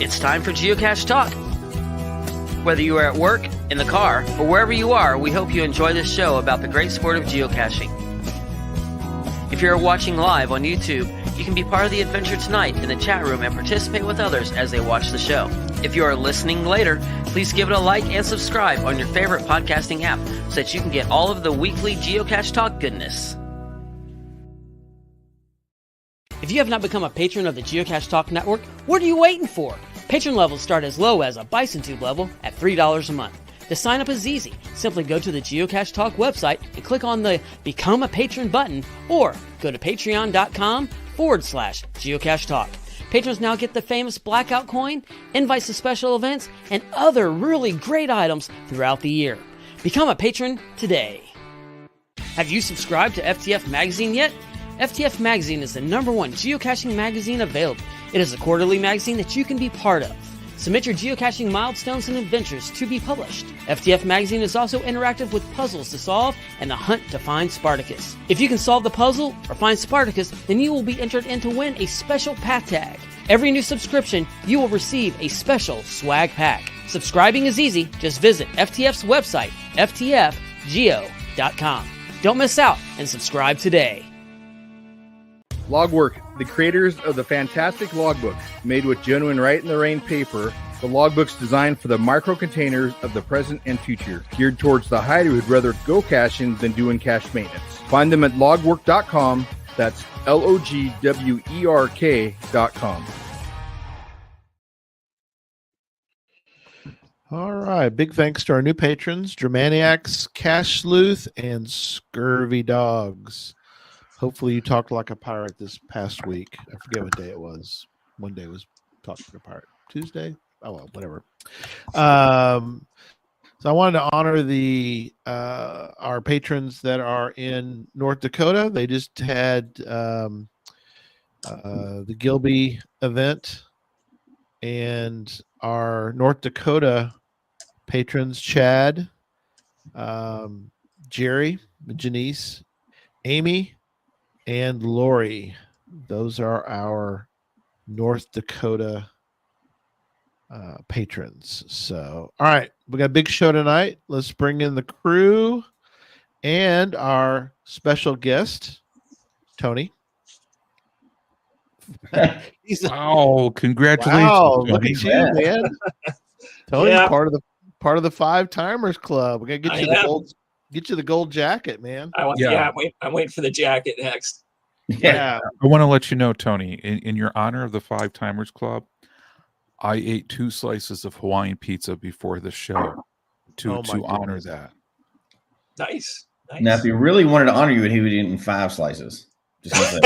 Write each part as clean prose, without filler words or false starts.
It's time for Geocache Talk. Whether you are at work, in the car, or wherever you are, we hope you enjoy this show about the great sport of geocaching. If you're watching live on YouTube, you can be part of the adventure tonight in the chat room and participate with others as they watch the show. If you are listening later, please give it a like and subscribe on your favorite podcasting app so that you can get all of the weekly Geocache Talk goodness. If you have not become a patron of the Geocache Talk Network, what are you waiting for? Patron levels start as low as a Bison Tube level at $3 a month. To sign up is easy. Simply go to the Geocache Talk website and click on the Become a Patron button, or go to patreon.com/Geocache Talk. Patrons now get the famous Blackout coin, invites to special events, and other really great items throughout the year. Become a patron today. Have you subscribed to FTF Magazine yet? FTF Magazine is the #1 geocaching magazine available. It is a quarterly magazine that you can be part of. Submit your geocaching milestones and adventures to be published. FTF Magazine is also interactive with puzzles to solve and the hunt to find Spartacus. If you can solve the puzzle or find Spartacus, then you will be entered in to win a special pack tag. Every new subscription, you will receive a special swag pack. Subscribing is easy. Just visit FTF's website, ftfgeo.com. Don't miss out and subscribe today. Logwork, the creators of the fantastic logbook, made with genuine Write in the Rain paper. The logbook's designed for the micro containers of the present and future, geared towards the hider who'd rather go caching than doing cache maintenance. Find them at logwork.com. That's LOGWERK.com. All right. Big thanks to our new patrons, Germaniacs, Cash Sleuth, and Scurvy Dogs. Hopefully you talked like a pirate this past week. I forget what day it was. One day was talking like a pirate. Tuesday? Oh, well, whatever. So I wanted to honor our patrons that are in North Dakota. They just had the Gilby event, and our North Dakota patrons, Chad, Jerry, Janice, Amy, and Lori. Those are our North Dakota patrons. So, all right, we got a big show tonight. Let's bring in the crew and our special guest, Tony. Wow! Congratulations! Wow, look at you, man. Tony's part of the 5 Timers Club. We're gonna get you the gold jacket, man. I'm waiting for the jacket next. Yeah. I want to let you know, Tony, in your honor of the 5 Timers Club, I ate 2 slices of Hawaiian pizza before the show to honor that. Nice. Now, if he really wanted to honor you, he would eat 5 slices. Just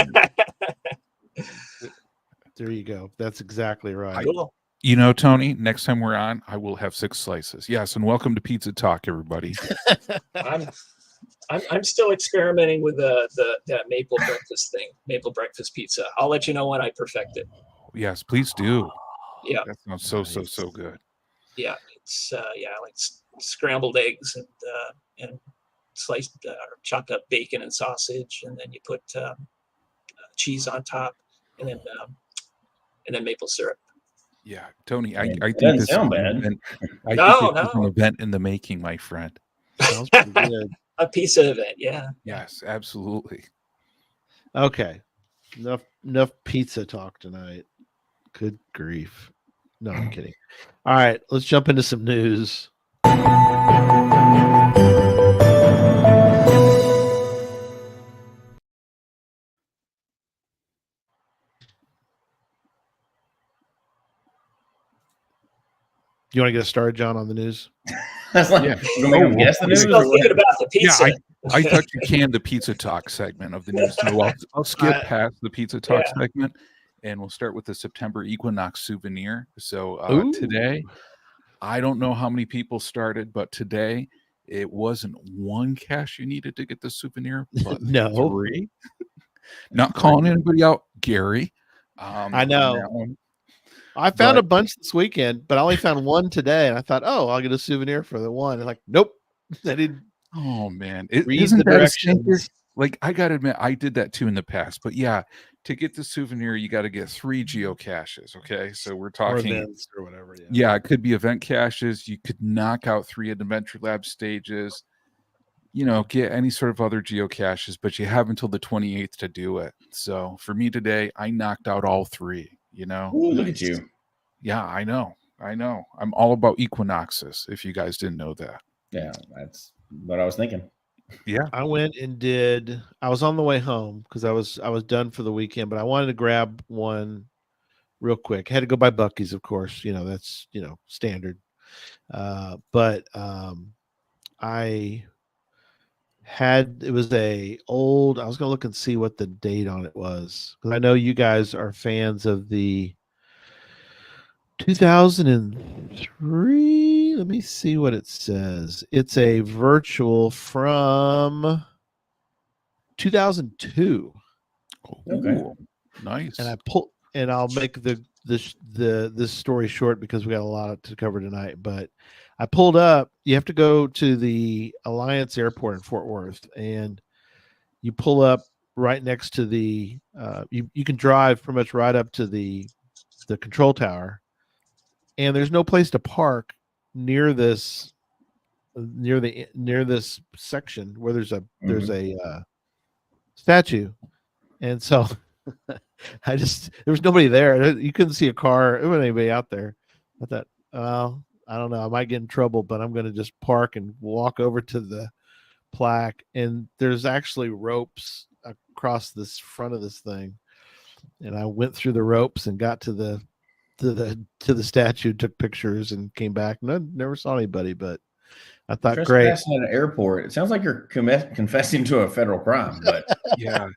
there you go. That's exactly right. Cool. You know, Tony, next time we're on, I will have 6 slices. Yes, and welcome to Pizza Talk, everybody. I'm still experimenting with that maple breakfast thing, maple breakfast pizza. I'll let you know when I perfect it. Yes, please do. Yeah, that sounds so good. Yeah, it's like scrambled eggs and sliced or chopped up bacon and sausage, and then you put cheese on top, and then maple syrup. Yeah, Tony, I think this sound bad. It's an event in the making, my friend. Sounds pretty good. A pizza event, yeah. Yes, absolutely. Okay, enough pizza talk tonight. Good grief. No, I'm kidding. All right, let's jump into some news. You want to get started, John, on the news? That's like, guess the news. Still thinking about the pizza. Yeah, I thought you canned the Pizza Talk segment of the news. So I'll skip past the Pizza Talk segment, and we'll start with the September Equinox souvenir. So today, I don't know how many people started, but today it wasn't 1 cache you needed to get the souvenir, but 3. Not calling anybody out, Gary. I know. I found a bunch this weekend, but I only found 1 today, and I thought, I'll get a souvenir for the one. And like, nope, I didn't. Oh man, isn't that a stinker? like I gotta admit, I did that too in the past. But yeah, to get the souvenir, you got to get 3 geocaches. Okay, so we're Or talking. events or whatever. Yeah. Yeah, it could be event caches. You could knock out 3 Adventure Lab stages. Get any sort of other geocaches, but you have until the 28th to do it. So for me today, I knocked out all 3. Ooh, look at you. Yeah, I know. I'm all about equinoxes. If you guys didn't know that. Yeah, that's what I was thinking. Yeah. I went and I was on the way home because I was done for the weekend, but I wanted to grab one real quick. Had to go by Buc-ee's, of course. That's standard. But it was I was gonna look and see what the date on it was, because I know you guys are fans of the 2003. Let me see what it says. It's a virtual from 2002. Okay. Ooh, nice. And I'll make this story short because we got a lot to cover tonight. But I pulled up. You have to go to the Alliance Airport in Fort Worth, and you pull up right next to the. You can drive pretty much right up to the control tower, and there's no place to park near this section where there's a statue, and so there was nobody there. You couldn't see a car. There wasn't anybody out there. I thought, well, I don't know, I might get in trouble, but I'm going to just park and walk over to the plaque, and there's actually ropes across this front of this thing, and I went through the ropes and got to the statue, took pictures, and came back. Never saw anybody, but I thought, great. At an airport. It sounds like you're confessing to a federal crime, but yeah.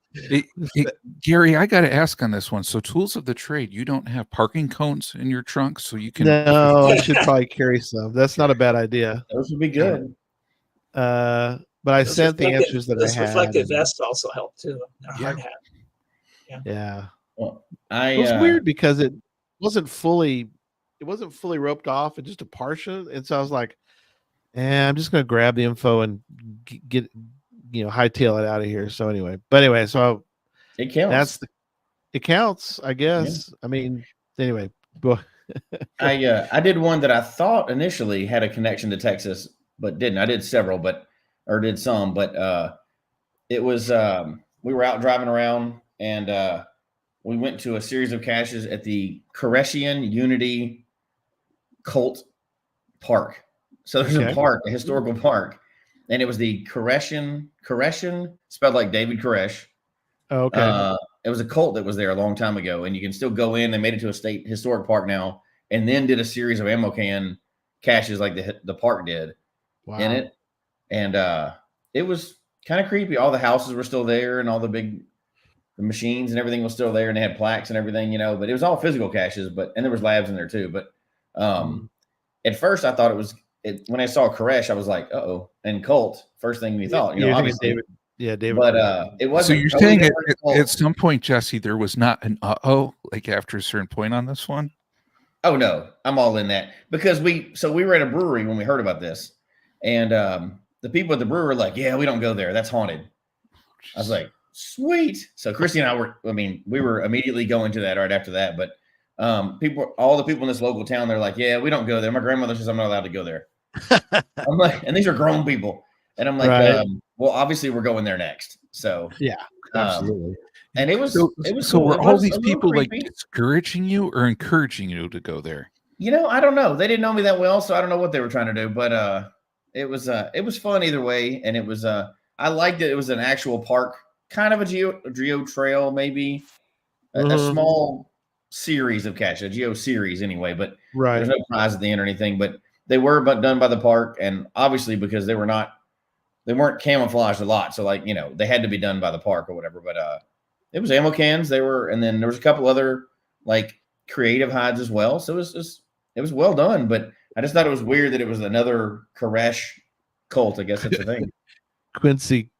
Gary, I got to ask on this one. So, tools of the trade, you don't have parking cones in your trunk, so you can. No, I should probably carry some. That's not a bad idea. Those would be good. But I sent the answers that I had. Reflective vest also helped too. A hard hat. Yeah. Well, it was weird because it wasn't fully roped off, and just a portion, and so I was like, I'm just gonna grab the info and get hightail it out of here. So anyway, so it counts. It counts, I guess. Yeah. I mean, anyway. I did one that I thought initially had a connection to Texas, but didn't. I did several, did some, but it was we were out driving around, and we went to a series of caches at the Koreshian Unity Cult Park. So there's a park, a historical park, and it was the Koreshian, spelled like David Koresh. Oh, okay. It was a cult that was there a long time ago, and you can still go in. They made it to a state historic park now, and then did a series of ammo can caches like the park did in it. And it was kind of creepy. All the houses were still there, and all the machines and everything was still there, and they had plaques and everything, but it was all physical caches, and there was labs in there too. But at first I thought it was, when I saw Koresh, I was like, uh-oh. And cult, first thing we thought, obviously. David. But it wasn't. So you're saying at some point, Jesse, there was not an like after a certain point on this one? Oh, no. I'm all in that. Because we were at a brewery when we heard about this. And the people at the brewery were like, yeah, we don't go there. That's haunted. I was like, sweet. So Christy and I we were immediately going to that right after that. But all the people in this local town, they're like, yeah, we don't go there. My grandmother says I'm not allowed to go there. I'm like, and these are grown people, and I'm like, right. Well, obviously we're going there next. So yeah, absolutely. And it was so cool. Were all these people like discouraging you or encouraging you to go there? I don't know. They didn't know me that well, so I don't know what they were trying to do. But it was fun either way, and it was I liked it. It was an actual park, kind of a geo trail, maybe a small series of caches, a geo series anyway. But there's no prize at the end or anything. But they were done by the park, and obviously because they weren't camouflaged a lot, so they had to be done by the park or whatever. But it was ammo cans. And then there was a couple other creative hides as well. So it was well done. But I just thought it was weird that it was another Koresh cult. I guess that's the thing. Quincy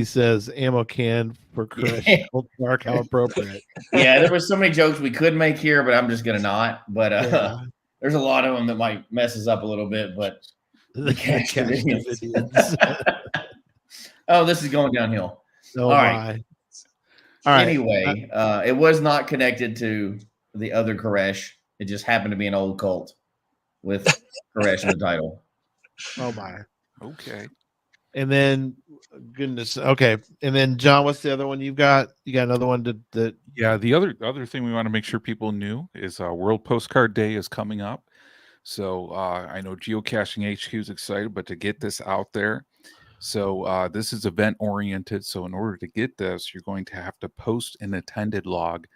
says ammo can for Koresh Cult Park. How appropriate. Yeah, there was so many jokes we could make here, but I'm just gonna not. But there's a lot of them that might mess us up a little bit. But the cache Davidians. Oh, this is going downhill. Oh All my. right. All right. Anyway, it was not connected to the other Koresh. It just happened to be an old cult with Koresh in the title. Oh my. Okay. And then goodness. Okay. And then John, what's the other one you've got? You got another one that Yeah, the other thing we want to make sure people knew is World Postcard Day is coming up. So I know Geocaching HQ is excited, but to get this out there, so this is event oriented. So in order to get this, you're going to have to post an attended log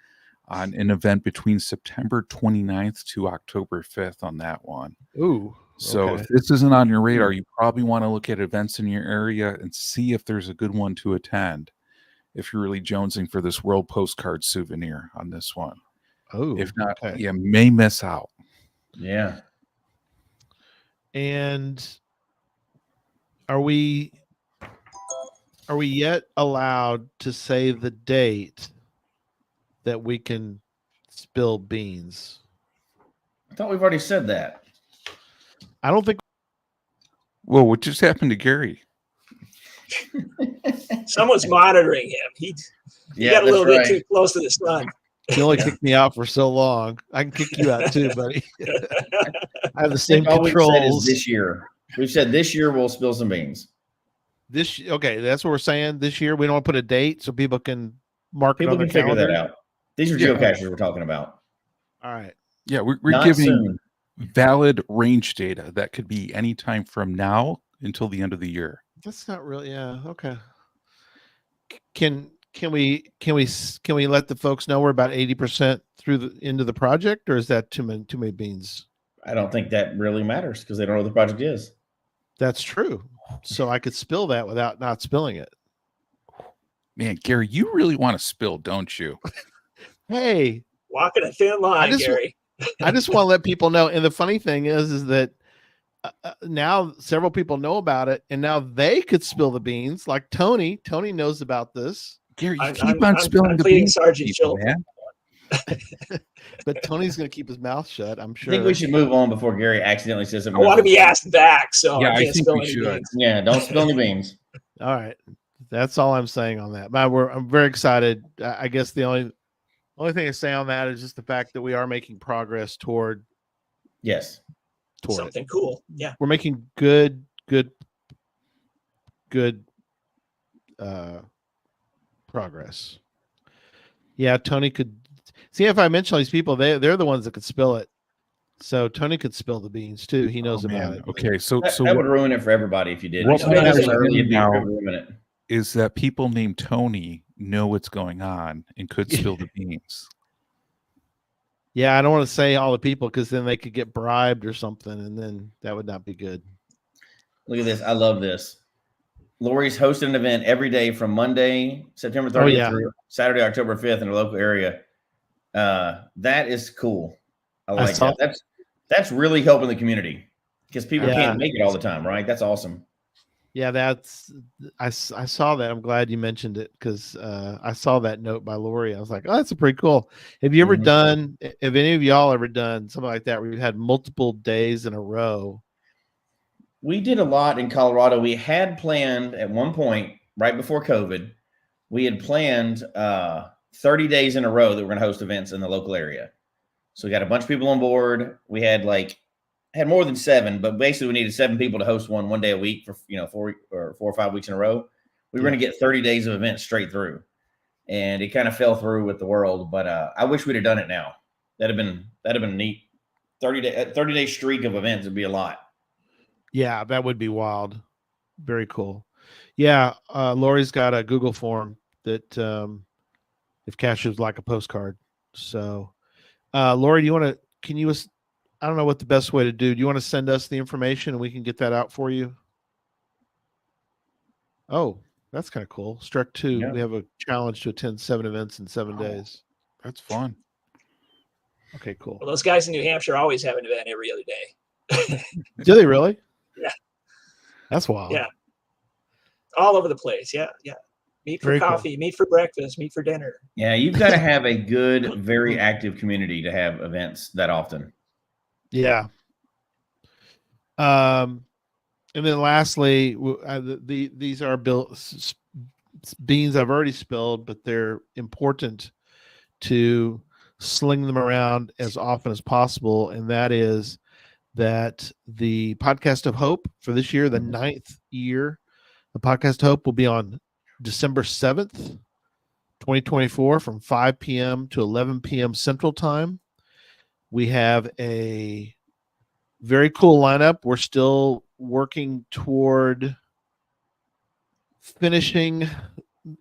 on an event between September 29th to October 5th on that one. ooh. So Okay. if this isn't on your radar, you probably want to look at events in your area and see if there's a good one to attend. If you're really jonesing for this World Postcard souvenir on this one. Oh, If not, okay. you may miss out. Yeah. And are we yet allowed to say the date that we can spill beans? I thought we've already said that. I don't think Well, what just happened to Gary? Someone's monitoring him. He got a little bit too close to the sun. you only kicked me out for so long. I can kick you out too, buddy. I have the same All we've said is controls. this year. We've said this year we'll spill some beans. Okay, that's what we're saying. This year we don't put a date so people can mark People it on can their figure calendar. that out. These are Yeah. geocachers we're talking about. All right. Yeah, we're Not giving soon. valid range data that could be any time from now until the end of the year. That's not really okay. Can we let the folks know we're about 80% into the project, or is that too many beans? I don't think that really matters because they don't know what the project is. That's true. So I could spill that without not spilling it. Man, Gary, you really want to spill, don't you? Hey, Walking a thin line, Gary. I just want to let people know. And the funny thing is that now several people know about it, and now they could spill the beans. Like Tony. Tony knows about this. Gary, you I'm keep on spilling the beans, Sergeant people, Schultz. man. But Tony's going to keep his mouth shut, I'm I sure. think we should move on before Gary accidentally says I something. want to be asked back, so Yeah, I I can't think spill we any should. beans. Yeah, don't spill any beans. All right. That's all I'm saying on that. But I'm very excited. I guess the only thing to say on that is just the fact that we are making progress toward Yes. Something cool. Yeah. We're making good progress. Yeah, Tony could see if I mention all these people, they're the ones that could spill it. So Tony could spill the beans too. He knows about it. Okay, so That would ruin it for everybody if you did. What If you made this matters early, it'd now ruin it. is that people named Tony know what's going on and could spill the beans. Yeah, I don't want to say all the people because then they could get bribed or something, and then that would not be good. Look at this. I love this. Lori's hosting an event every day from Monday, September 30th through Saturday, October 5th in a local area. That is cool. I like that. That's really helping the community because people can't make it all the time, right? That's awesome. Yeah, I saw that. I'm glad you mentioned it because I saw that note by Lori. I was like, oh, that's pretty cool. Have you ever done, have any of y'all ever done something like that where you had multiple days in a row? We did a lot in Colorado. We had planned at one point, right before COVID, we had planned 30 days in a row that we're going to host events in the local area. So we got a bunch of people on board. We had more than 7, but basically we needed 7 people to host one day a week for 4 or 5 weeks in a row. We were going to get 30 days of events straight through, and it kind of fell through with the world. But I wish we'd have done it now. That'd have been neat. 30-day streak of events would be a lot. Yeah, that would be wild. Very cool. Yeah, Lori's got a Google form that if cache is like a postcard. So, Lori, I don't know what the best way to do. Do you want to send us the information and we can get that out for you? Oh, that's kind of cool. Struck 2. Yeah. We have a challenge to attend 7 events in 7 days. That's fun. Okay, cool. Well, those guys in New Hampshire always have an event every other day. Do they really? Yeah. That's wild. Yeah. All over the place. Yeah. Yeah. Meet for coffee, meet for breakfast, meet for dinner. Yeah. You've got to have a good, very active community to have events that often. Yeah. And then lastly, these are beans I've already spilled, but they're important to sling them around as often as possible. And that is that the Podcast of Hope for this year, the 9th year, the Podcast of Hope will be on December 7th, 2024 from 5 p.m. to 11 p.m. Central Time. We have a very cool lineup. We're still working toward finishing.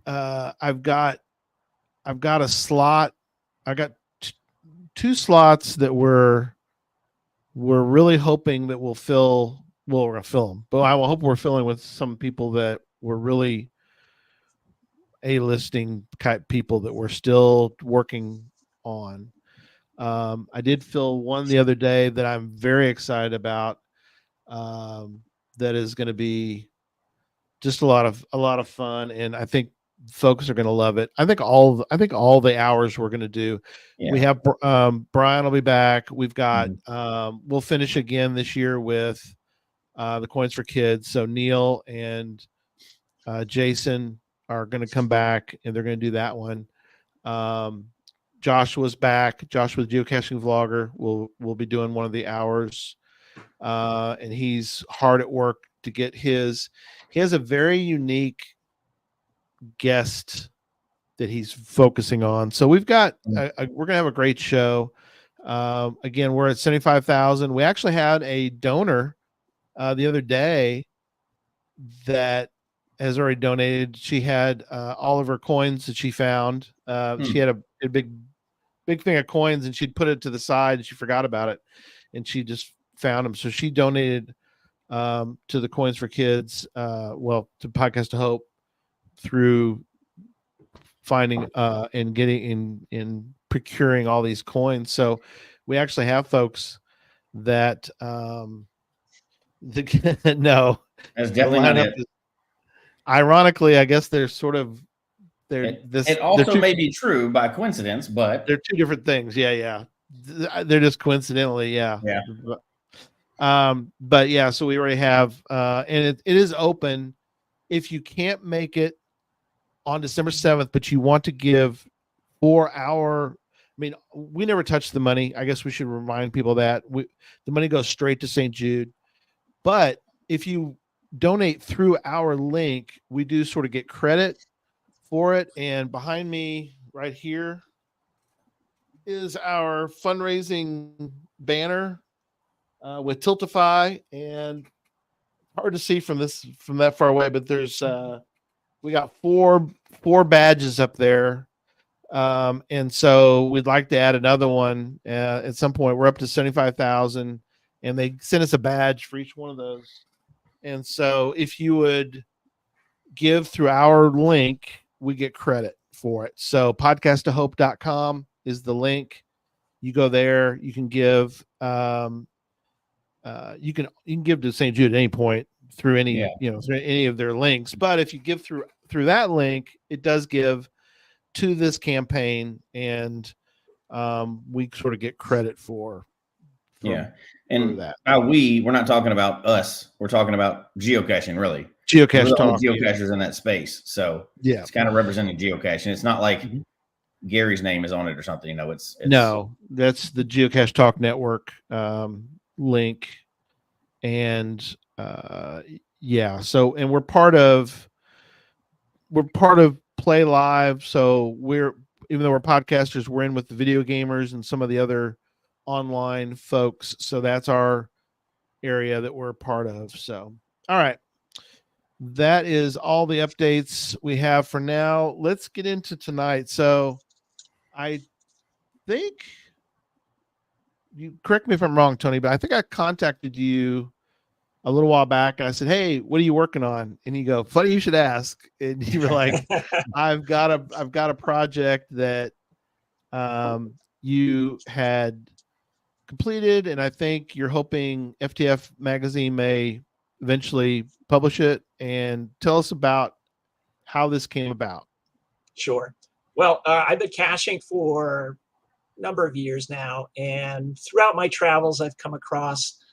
I've got a slot. I got two slots that we're really hoping that we'll fill. Well, we're gonna fill them, but I will hope we're filling with some people that we're really A-listing type people that we're still working on. I did fill one the other day that I'm very excited about. That is going to be just a lot of fun, and I think folks are going to love it. I think all the hours we're going to do. Yeah. We have Brian will be back. We've got we'll finish again this year with the Coins for Kids. So Neil and Jason are going to come back, and they're going to do that one. Joshua's back. Joshua's geocaching vlogger will be doing one of the hours, and he's hard at work to get his. He has a very unique guest that he's focusing on. So we've got we're gonna have a great show. Again, we're at 75,000. We actually had a donor the other day that has already donated. She had all of her coins that she found. She had a big thing of coins, and she'd put it to the side and she forgot about it, and she just found them. So she donated to the Coins for Kids, to Podcast of Hope, through finding and getting in procuring all these coins. So we actually have folks that no, that's definitely not it. Ironically, I guess they're sort of it also may be true by coincidence, but they're two different things. Yeah. They're just coincidentally, yeah. But yeah, so we already have and it is open. If you can't make it on December 7th, but you want to give 4 hour, I mean, we never touch the money. I guess we should remind people that the money goes straight to St. Jude. But if you donate through our link, we do sort of get credit for it. And behind me right here is our fundraising banner with Tiltify, and hard to see from that far away, but there's we got four badges up there, and so we'd like to add another one at some point. We're up to 75,000, and they sent us a badge for each one of those. And so if you would give through our link, we get credit for it. So podcastofhope.com is the link. You go there, you can give you can give to St. Jude at any point through any through any of their links. But if you give through that link, it does give to this campaign, and we sort of get credit for and that. We're not talking about us. We're talking about geocaching, really. Geocache talk. Geocachers in that space. So it's kind of representing geocaching. It's not like Gary's name is on it or something. It's no, that's the Geocache Talk Network link. And so, and we're part of Play Live. So even though we're podcasters, we're in with the video gamers and some of the other online folks. So that's our area that we're a part of. So, all right. That is all the updates we have for now. Let's get into tonight. So I think, you correct me if I'm wrong, Tony, but I think I contacted you a little while back, and I said, "Hey, what are you working on?" And you go, "Funny you should ask." And you were like, "I've got a project that you had completed, and I think you're hoping FTF magazine may eventually publish it." And tell us about how this came about. Sure. Well, I've been caching for a number of years now, and throughout my travels, I've come across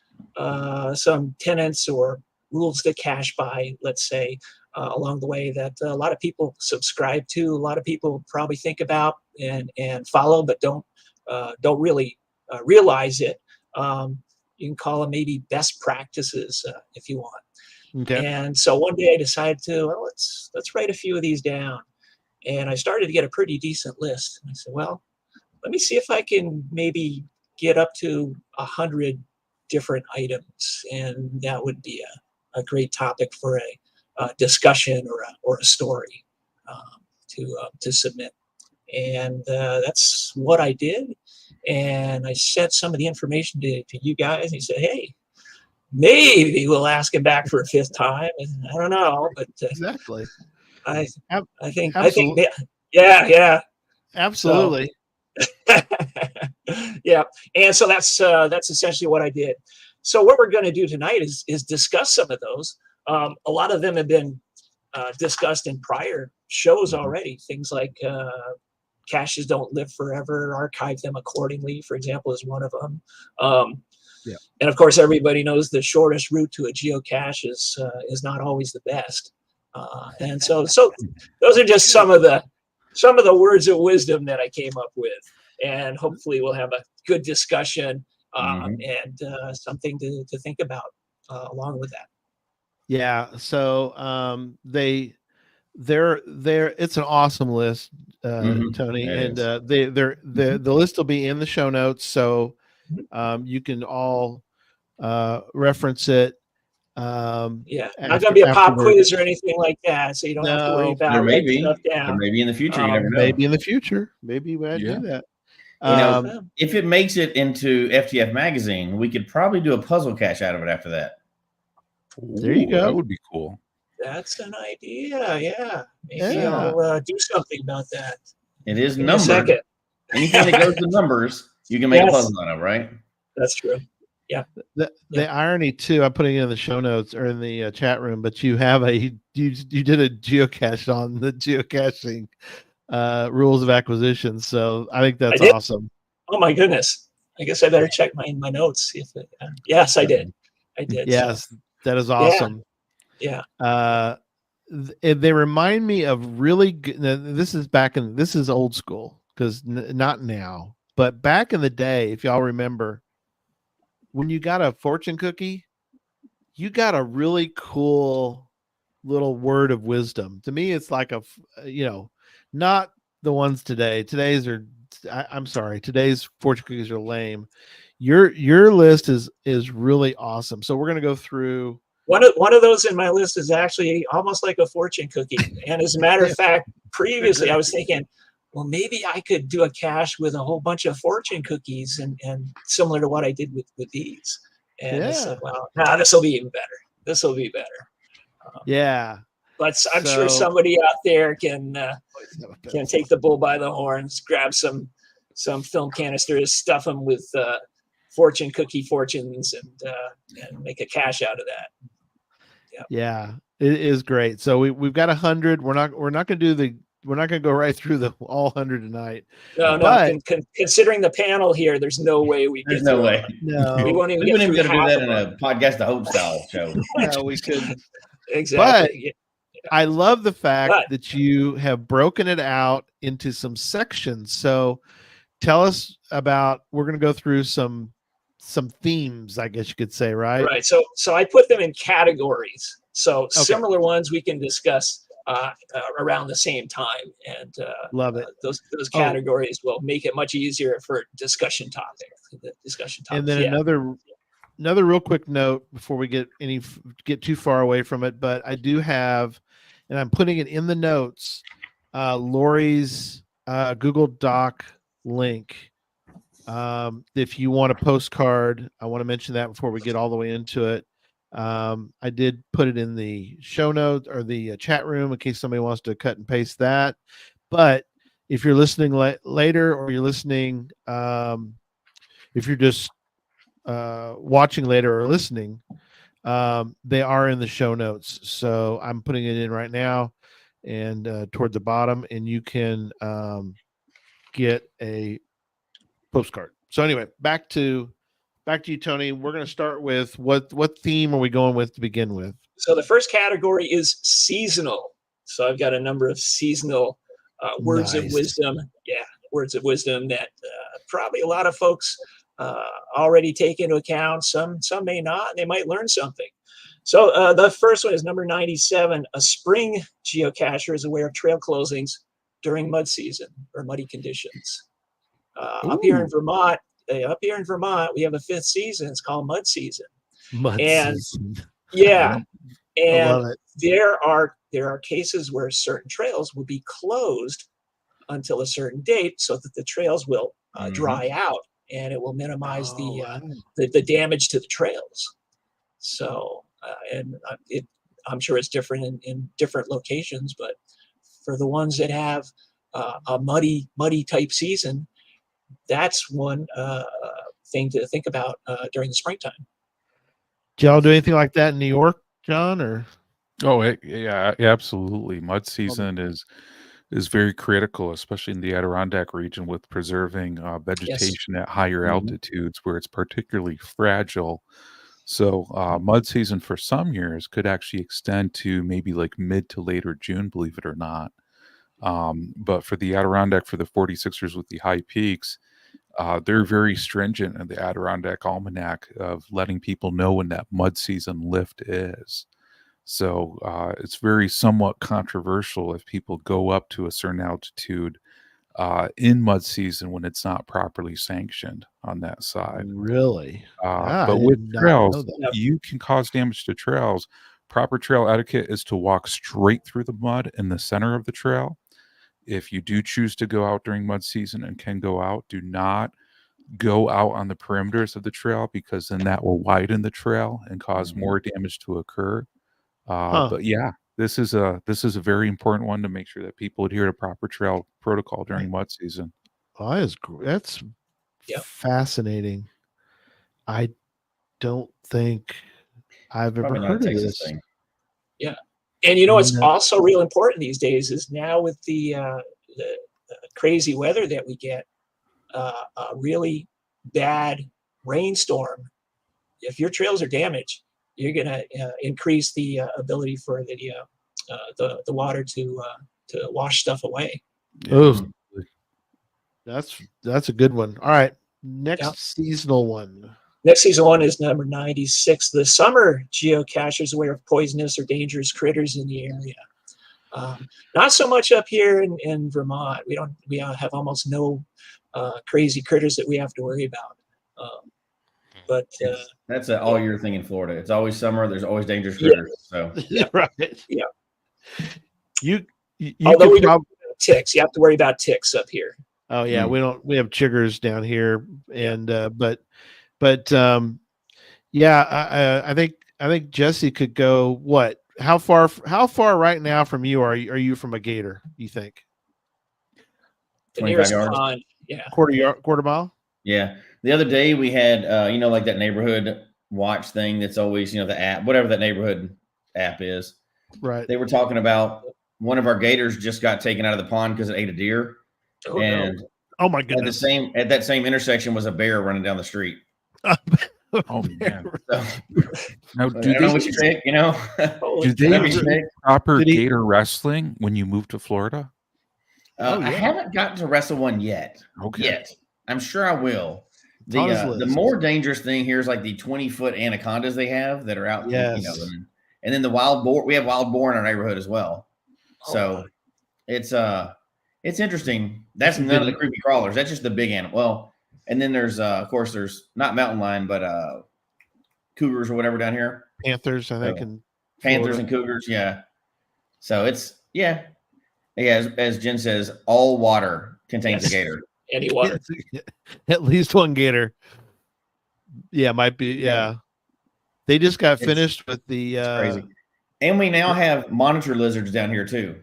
some tenets or rules to cache by, let's say. along the way that a lot of people subscribe to, a lot of people probably think about and follow, but don't really realize it. You can call them maybe best practices if you want. Okay. And so one day I decided to, well, let's write a few of these down. And I started to get a pretty decent list. And I said, well, let me see if I can maybe get up to 100 different items. And that would be a great topic for a discussion or a story to submit. And that's what I did. And I sent some of the information to you guys. And he said, hey, maybe we'll ask him back for a fifth time. And I don't know, but Exactly. I think, Absolutely. yeah. Absolutely. So, yeah. And so that's essentially what I did. So what we're going to do tonight is discuss some of those. A lot of them have been discussed in prior shows already. Things like caches don't live forever, archive them accordingly, for example, is one of them. And of course, everybody knows the shortest route to a geocache is not always the best. And so those are just some of the words of wisdom that I came up with, and hopefully we'll have a good discussion and something to think about along with that. Yeah. So they're it's an awesome list, Tony, and the list will be in the show notes, so you can all reference it. Yeah, not gonna be a pop quiz or anything like that, so you don't have to worry about writing stuff down. Maybe in the future, you never know. Maybe in the future, maybe we do that. If it makes it into FTF magazine, we could probably do a puzzle cache out of it after that. There you go. That would be cool. That's an idea. Yeah, maybe I'll do something about that. It is numbered. Anything that goes to numbers, you can make a puzzle out of, right? That's true. Yeah. The irony too, I'm putting it in the show notes or in the chat room, but you have you did a geocache on the geocaching rules of acquisition. So I think that's awesome. Oh my goodness. I guess I better check my notes. Yes, I did. Yes, so. That is awesome. Yeah. They remind me of really good. This is old school because not now, but back in the day, if y'all remember, when you got a fortune cookie, you got a really cool little word of wisdom. To me, it's like not the ones today. Today's fortune cookies are lame. Your list is really awesome. So we're gonna go through. One of those in my list is actually almost like a fortune cookie. And as a matter of fact, previously I was thinking, well, maybe I could do a cache with a whole bunch of fortune cookies and similar to what I did with these. And I said, well, this will be even better. This will be better. But I'm sure somebody out there can take the bull by the horns, grab some film canisters, stuff them with fortune cookie fortunes, and make a cache out of that. Yeah, it is great. So we've got 100. We're not going to go right through the all 100 tonight. No. Considering the panel here, there's no way we. There's no way. No, we wouldn't even do that in a podcast, the Hope style show. No, we couldn't. Exactly. But I love the fact that you have broken it out into some sections. So tell us about. We're going to go through some themes, I guess you could say, right? Right. So I put them in categories. So similar ones we can discuss around the same time, and love it. Those categories will make it much easier for discussion topics. And then another real quick note before we get too far away from it, but I do have, and I'm putting it in the notes, Lori's Google Doc link. If you want a postcard, I want to mention that before we get all the way into it. I did put it in the show notes or the chat room in case somebody wants to cut and paste that. But if you're listening later, or you're listening, if you're just watching later or listening, they are in the show notes. So I'm putting it in right now and toward the bottom, and you can get a postcard. So anyway, back to back to you, Tony. We're going to start with what theme are we going with to begin with? So the first category is seasonal. So I've got a number of seasonal words of Nice. wisdom. Yeah, words of wisdom that probably a lot of folks already take into account. Some may not. They might learn something. So the first one is number 97. A spring geocacher is aware of trail closings during mud season or muddy conditions. Up here in Vermont, we have a 5th season. It's called mud season. Mud And season. yeah, I and love it. there are cases where certain trails will be closed until a certain date, so that the trails will dry out, and it will minimize the damage to the trails. So, I'm sure it's different in different locations, but for the ones that have a muddy type season, that's one thing to think about during the springtime. Did y'all do anything like that in New York, John? Or Yeah, absolutely. Mud season is very critical, especially in the Adirondack region, with preserving vegetation at higher altitudes where it's particularly fragile. So mud season for some years could actually extend to maybe like mid to later June, believe it or not. But for the Adirondack, for the 46ers with the high peaks, they're very stringent in the Adirondack Almanac of letting people know when that mud season lift is. So it's very somewhat controversial if people go up to a certain altitude in mud season when it's not properly sanctioned on that side. really? But with trails, you can cause damage to trails. Proper trail etiquette is to walk straight through the mud in the center of the trail. If you do choose to go out during mud season and can go out, do not go out on the perimeters of the trail, because then that will widen the trail and cause more damage to occur. But yeah, this is a very important one to make sure that people adhere to proper trail protocol during mud season. Oh, that's fascinating. I don't think I've ever heard of this thing. Yeah, and it's also real important these days is now with the crazy weather that we get, a really bad rainstorm. If your trails are damaged, you're going to increase the ability for the water to wash stuff away. Oh, that's a good one. All right, next seasonal one. Next seasonal one is number 96. The summer geocachers aware of poisonous or dangerous critters in the area. Not so much up here in Vermont. We have almost no crazy critters that we have to worry about. But that's an all year thing in Florida. It's always summer. There's always dangerous critters. So right. Yeah. You Although we don't have ticks, you have to worry about ticks up here. Oh yeah, we have chiggers down here, and but yeah, I think Jesse could go. What? How far right now from you are you from a gator? You think? The nearest yards. pond. Yeah. Quarter mile. Yeah. The other day we had, like that neighborhood watch thing that's always, the app, whatever that neighborhood app is. Right. They were talking about one of our gators just got taken out of the pond because it ate a deer. Oh, and oh my goodness. At that same intersection was a bear running down the street. Oh man. So, now, do they do they do proper gator wrestling when you move to Florida? I haven't gotten to wrestle one yet. Okay. Yet. I'm sure I will. The more dangerous thing here is like the 20-foot anacondas they have that are out. Yes. And then the wild boar. We have wild boar in our neighborhood as well. So it's interesting. That's none of the creepy crawlers. That's just the big animal. Well, and then there's of course there's not mountain lion, but cougars or whatever down here. Panthers, I think, and panthers and cougars. Yeah. So it's as Jen says, all water contains a gator. Any water. At least one gator. Yeah, might be. Yeah. They just got finished with the crazy. And we now have monitor lizards down here too.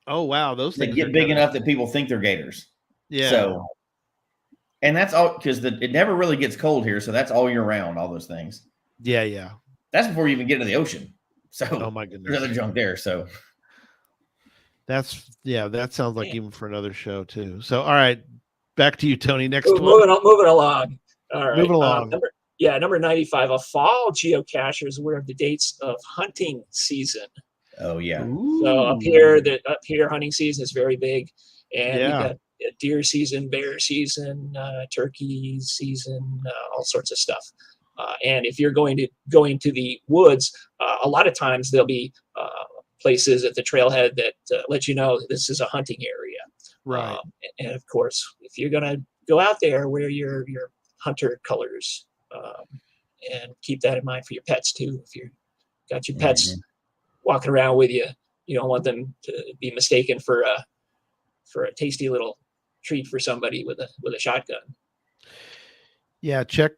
Oh wow, those things get big enough that people think they're gators. Yeah. So, and that's all because it never really gets cold here, so that's all year round. All those things. Yeah, yeah. That's before you even get to the ocean. So, oh my goodness, there's other junk there. So, that sounds like even for another show too. So, all right, back to you, Tony. Next one. Moving along. All right. Moving along. number 95. A fall geocacher is aware of the dates of hunting season. Oh yeah. So up here, hunting season is very big, and we got deer season, bear season, turkey season, all sorts of stuff. And if you're going to the woods, a lot of times there'll be places at the trailhead that let you know this is a hunting area. Right. And of course, if you're gonna go out there, wear your hunter colors, and keep that in mind for your pets too. If you got your pets walking around with you, you don't want them to be mistaken for a tasty little treat for somebody with a shotgun. Yeah, check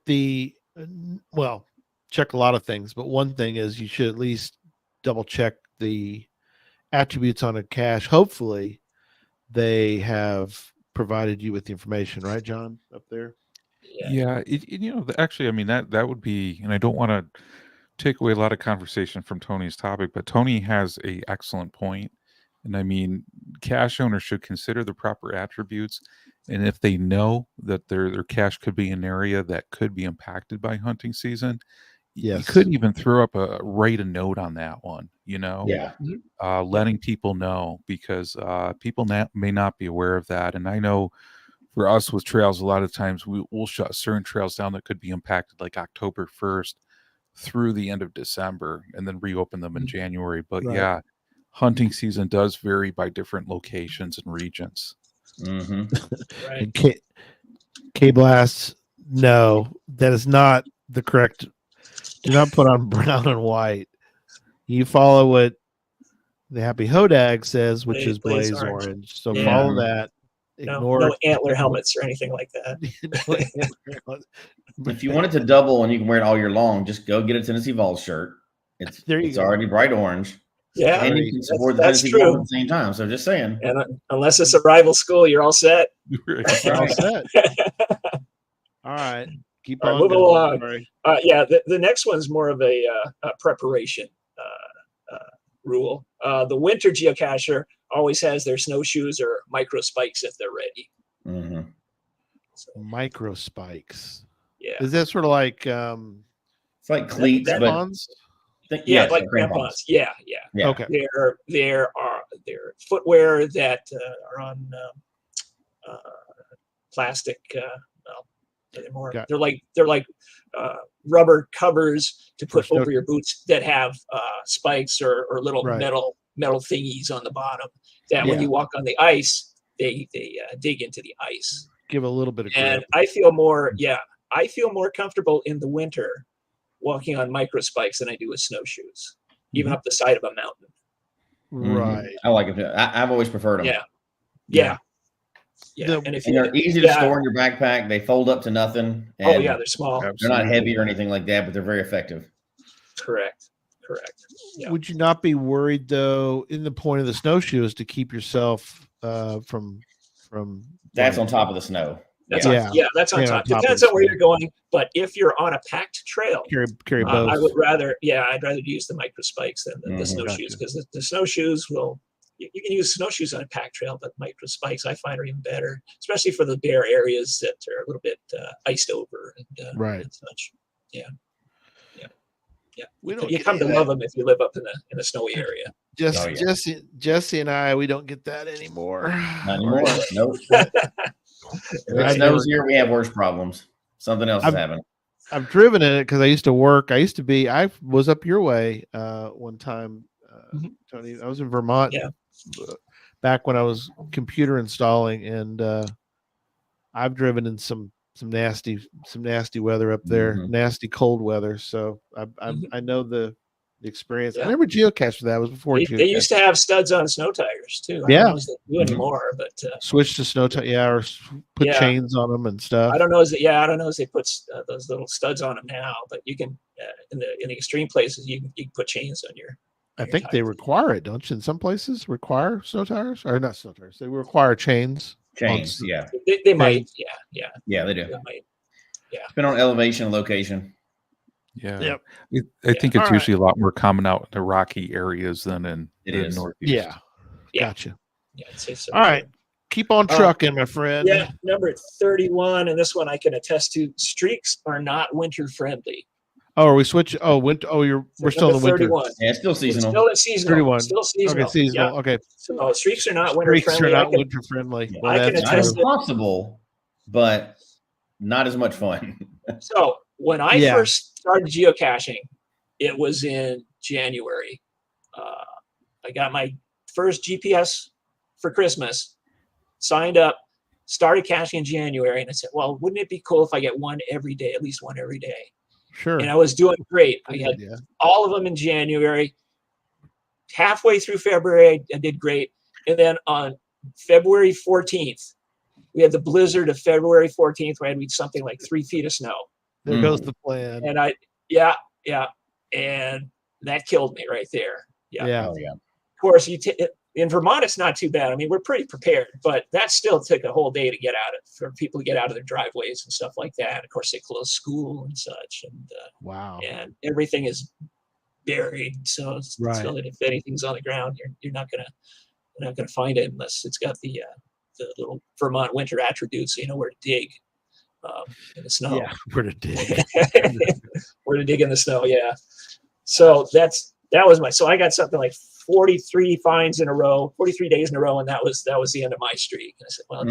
check a lot of things, but one thing is you should at least double check the attributes on a cache. Hopefully they have provided you with the information, right, John, up there? Yeah, actually, I mean, that would be, and I don't want to take away a lot of conversation from Tony's topic, but Tony has a excellent point. And I mean, cache owners should consider the proper attributes. And if they know that their cache could be an area that could be impacted by hunting season, you could even throw up write a note on that one, letting people know, because people may not be aware of that. And I know for us with trails, a lot of times we'll shut certain trails down that could be impacted like October 1st through the end of December, and then reopen them in January. But yeah, hunting season does vary by different locations and regions. And K-Blasts, no, that is not the correct. Do not put on brown and white. You follow what the Happy Hodag says, which is blaze orange. So follow that. Ignore no antler helmets or anything like that. If you want it to double and you can wear it all year long, just go get a Tennessee Vols shirt. It's already bright orange. Yeah, and you can support the Tennessee Vols at the same time. So just saying. And unless it's a rival school, you're all set. You're all set. All right. Keep on moving along. The next one's more of a preparation rule. The winter geocacher always has their snowshoes or micro spikes if they're ready. So, micro spikes. Yeah. Is that sort of like it's like cleats, but like crampons. Yeah. Okay. They're footwear that are on plastic. They're like rubber covers to put over your boots that have spikes or little metal thingies on the bottom that when you walk on the ice, they dig into the ice. Give a little bit of grip. And I feel more comfortable in the winter walking on micro spikes than I do with snowshoes, even up the side of a mountain. Right. I like it. I've always preferred them. Yeah. And they're easy to store in your backpack. They fold up to nothing. They're small. They're not heavy or anything like that, but they're very effective. Correct. Yeah. Would you not be worried though? In the point of the snowshoe is to keep yourself from. That's on top of the snow. That's on top. Depends on where you're going, but if you're on a packed trail, carry both. I'd rather use the micro spikes than the snowshoes, because the snowshoes you can use snowshoes on a packed trail, but micro spikes I find are even better, especially for the bare areas that are a little bit iced over and such. Yeah. You come to love them if you live up in a snowy area. Jesse and I, we don't get that anymore. Not anymore. Nope. It snows here, we have worse problems. Something else is happening. I've driven in it because I was up your way one time, Tony. I was in Vermont back when I was computer installing, and I've driven in some nasty weather up there, nasty cold weather. So I know the experience. I never geocached that. It was before they used to have studs on snow tires too. I don't know if they do anymore, but switch to snow tire, or put chains on them and stuff. I don't know as they put those little studs on them now, but you can in the extreme places you can put chains on your. I think they require it, don't you? In some places, require snow tires, or not snow tires. They require chains. Chains, yeah. They might, yeah, they do. They might. Yeah. Depending on elevation and location. Yeah. Yep. I think it's usually a lot more common out in the rocky areas than in the Northeast. Yeah. Gotcha. Yeah, I'd say so. All right. Keep on trucking, my friend. Yeah, number 31, and this one I can attest to. Streaks are not winter friendly. Oh, are we switch? Oh, winter. Oh, we're still in the winter. 31. Yeah, it's still It's seasonal. still in seasonal. 31. Still seasonal. Okay, seasonal. Yeah. Okay. So streaks are not winter Streaks friendly. are not winter friendly. Well, I can that's Not attest true. impossible, but not as much fun. So when I first started geocaching, it was in January. I got my first GPS for Christmas, signed up, started caching in January, and I said, well, wouldn't it be cool if I get one every day, at least one every day? Sure. And I was doing great. I had all of them in January. Halfway through February, I did great. And then on February 14th, we had the blizzard of February 14th, where I had something like 3 feet of snow. There goes the plan. And and that killed me right there. Yeah. Oh, yeah. Of course, in Vermont, it's not too bad. I mean, we're pretty prepared, but that still took a whole day to get out for people to get out of their driveways and stuff like that. Of course, they closed school and such, and Wow. and everything is buried. So if anything's on the ground, you're not gonna find it unless it's got the little Vermont winter attributes, so you know where to dig in the snow. Yeah, where to dig. Where to dig in the snow. Yeah. So that was so I got something like 43 finds in a row, 43 days in a row, and that was the end of my streak. And I said, well,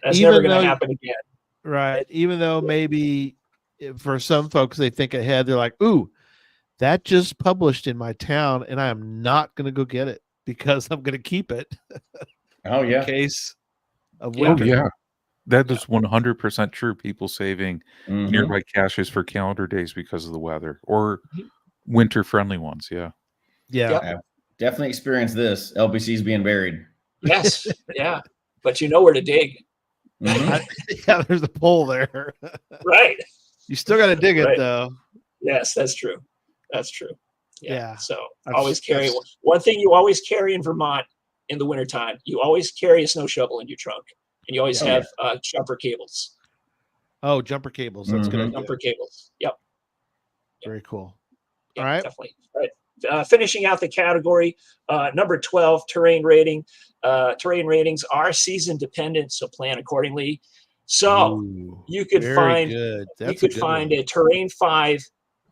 that's never going to happen again. Right. Even though maybe for some folks they think ahead, they're like, ooh, that just published in my town, and I am not going to go get it because I'm going to keep it. Oh, yeah. In case of Oh, winter. yeah. That is 100% true. People saving nearby caches for calendar days because of the weather or winter friendly ones. Yeah. Yeah. I've definitely experienced this. LBC's being buried. Yes. Yeah. But you know where to dig. Yeah, there's a pole there. Right. You still got to dig it, though. Yes, that's true. That's true. Yeah. So always carry one thing you always carry in Vermont in the wintertime. You always carry a snow shovel in your trunk, and you always have jumper cables. Oh, jumper cables. That's good. Jumper cables. Yep. Very cool. Yeah, all right. Definitely. All right. Finishing out the category, number 12, terrain rating. Terrain ratings are season dependent, so plan accordingly. So you could find a terrain 5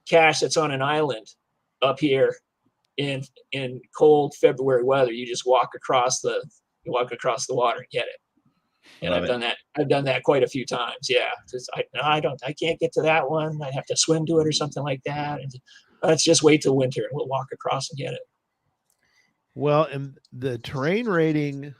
cache that's on an island up here in cold February weather. You just walk across the water and get it. And I've done that quite a few times. Yeah. I can't get to that one. I have to swim to it or something like that. And let's just wait till winter and we'll walk across and get it. Well, and the terrain rating.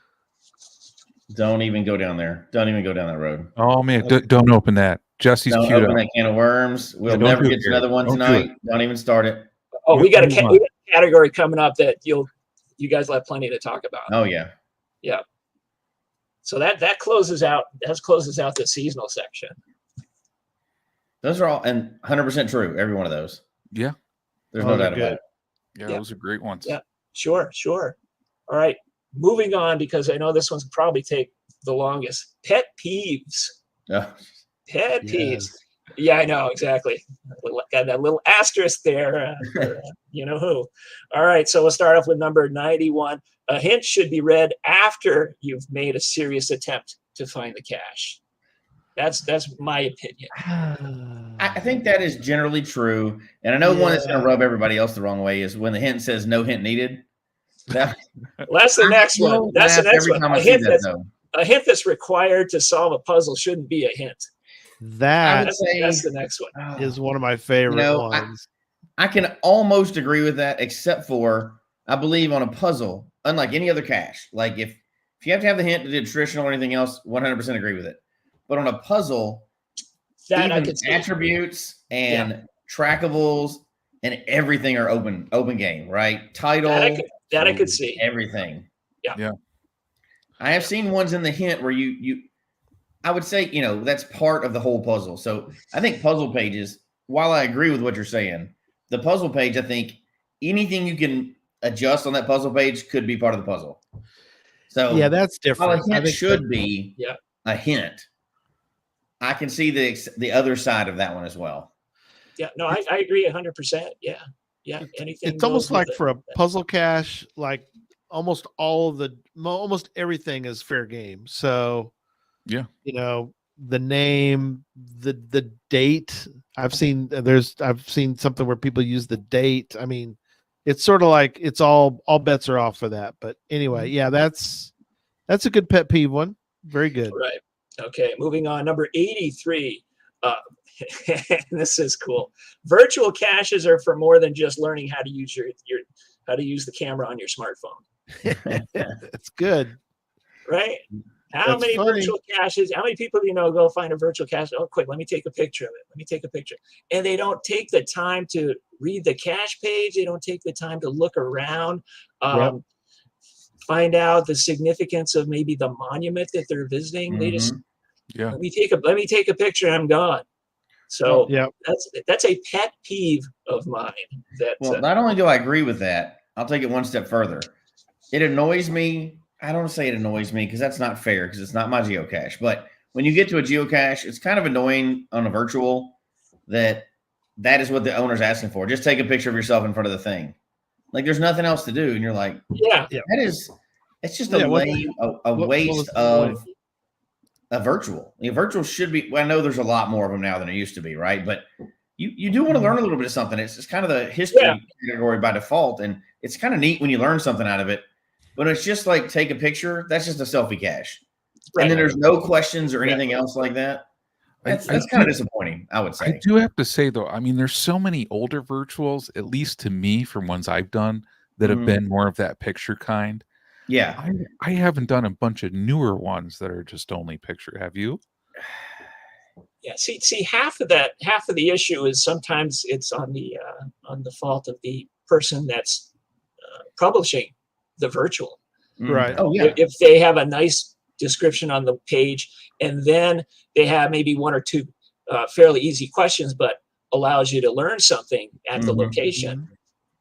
Don't even go down there. Don't even go down that road. Oh man, don't open that. Jesse's don't queued open up. that can of worms. We'll never get to another one tonight. Don't even start it. Oh, we got a category coming up that you guys will have plenty to talk about. Oh yeah. Yeah. So that closes out the seasonal section. Those are all and 100% true. Every one of those. Yeah. There's no doubt about it. Yeah, those are great ones. Yeah. Sure. All right. Moving on, because I know this one's probably take the longest. Pet peeves. Pet peeves. Yeah, I know, exactly. Got that little asterisk there. You know who. All right, so we'll start off with number 91. A hint should be read after you've made a serious attempt to find the cache. That's my opinion. I think that is generally true. And I know one that's going to rub everybody else the wrong way is when the hint says no hint needed. That's the next one. That's the next one. A hint that's required to solve a puzzle shouldn't be a hint. That's the next one. Is one of my favorite ones. I can almost agree with that, except for I believe on a puzzle, unlike any other cache. Like if you have to have the hint to do traditional or anything else, 100% agree with it. But on a puzzle, that even attributes and trackables and everything are open game, right? Title. That I could see. Everything. Yeah. I have seen ones in the hint where I would say, that's part of the whole puzzle. So I think puzzle pages, while I agree with what you're saying, the puzzle page, I think anything you can adjust on that puzzle page could be part of the puzzle. So yeah, that's different. While a hint should be a hint, I can see the other side of that one as well. Yeah, no, I agree 100%. Yeah. Anything. It's almost like for a puzzle cache, like almost almost everything is fair game. So Yeah. The name, the date. I've seen something where people use the date. I mean, it's sort of like it's all bets are off for that. But anyway, yeah, that's a good pet peeve one. Very good. Right. Okay. Moving on. Number 83. This is cool. Virtual caches are for more than just learning how to use how to use the camera on your smartphone. That's good. Right. How That's many funny. virtual caches? How many people do you know go find a virtual cache? Oh, quick, let me take a picture of it. Let me take a picture. And they don't take the time to read the cache page. They don't take the time to look around, find out the significance of maybe the monument that they're visiting. They just let me take a picture. I'm gone. So that's a pet peeve of mine. Not only do I agree with that, I'll take it one step further. It annoys me. I don't say it annoys me because that's not fair because it's not my geocache. But when you get to a geocache, it's kind of annoying on a virtual that is what the owner's asking for. Just take a picture of yourself in front of the thing. Like there's nothing else to do. And you're like, it's just a waste of a virtual. A virtual should be, I know there's a lot more of them now than it used to be, right? But you do want to learn a little bit of something. It's kind of the history category by default. And it's kind of neat when you learn something out of it. But it's just like take a picture. That's just a selfie cache. Right. And then there's no questions or anything else like that. That's kind of disappointing, I would say. I do have to say, though, I mean, there's so many older virtuals, at least to me, from ones I've done, that have been more of that picture kind. Yeah. I haven't done a bunch of newer ones that are just only picture. Have you? Yeah. See, half of the issue is sometimes it's on the fault of the person that's publishing the virtual. Right. Oh, yeah. If they have a nice description on the page and then they have maybe one or two fairly easy questions, but allows you to learn something at the location,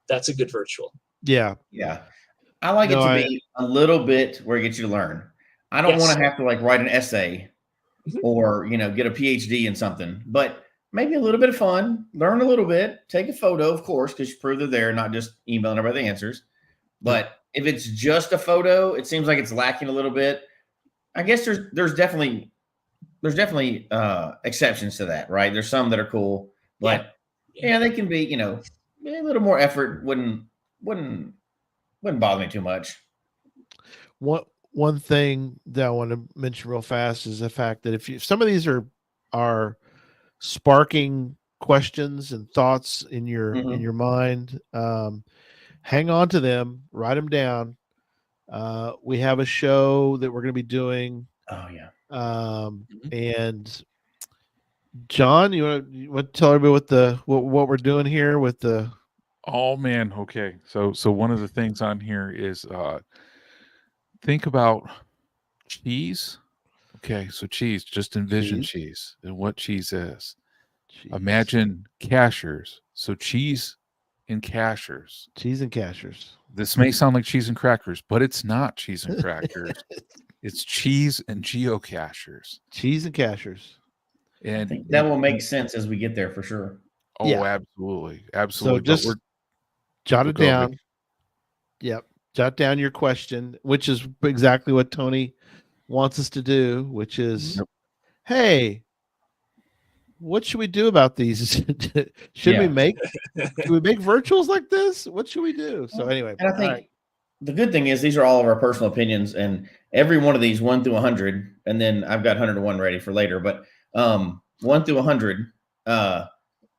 that's a good virtual. Yeah. I like it to be a little bit where it gets you to learn. I don't want to have to like write an essay or, get a PhD in something, but maybe a little bit of fun, learn a little bit, take a photo, of course, because you prove they're there, not just emailing everybody the answers. But if it's just a photo, it seems like it's lacking a little bit. I guess there's definitely exceptions to that, right? There's some that are cool, but they can be, a little more effort wouldn't bother me too much. One thing that I want to mention real fast is the fact that if some of these are sparking questions and thoughts in your mind, hang on to them, write them down. We have a show that we're going to be doing. Oh yeah. And John, you want to tell everybody what we're doing here with the. Oh man. Okay. So one of the things on here is, think about cheese. Okay. So cheese, just envision cheese and what cheese is. Imagine cachers. So cheese and cachers. Cheese and cachers. This may sound like cheese and crackers, but it's not cheese and crackers. It's cheese and geocachers. Cheese and cachers. And I think that will make sense as we get there for sure. Oh, yeah. Absolutely. Absolutely. So just jot it down. Yep. Jot down your question, which is exactly what Tony wants us to do, which is, hey, what should we do about these? Should we make virtuals like this? What should we do? So anyway, and I think the good thing is these are all of our personal opinions, and every one of these 1 through 100, and then I've got 101 ready for later. But 1 through 100,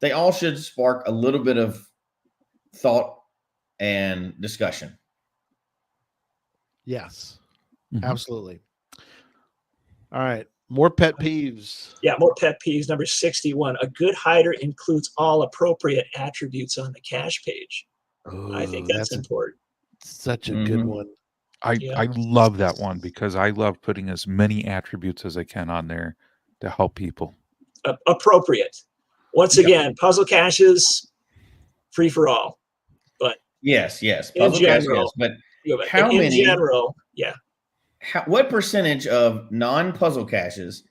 they all should spark a little bit of thought and discussion. Yes, absolutely. All right. More pet peeves. Yeah, more pet peeves. Number 61. A good hider includes all appropriate attributes on the cache page. Ooh, I think that's important. Such a good one. I love that one because I love putting as many attributes as I can on there to help people. Appropriate. Once again, puzzle caches, free for all. But yes, puzzle caches, but how many? In general, yeah. What percentage of non-puzzle caches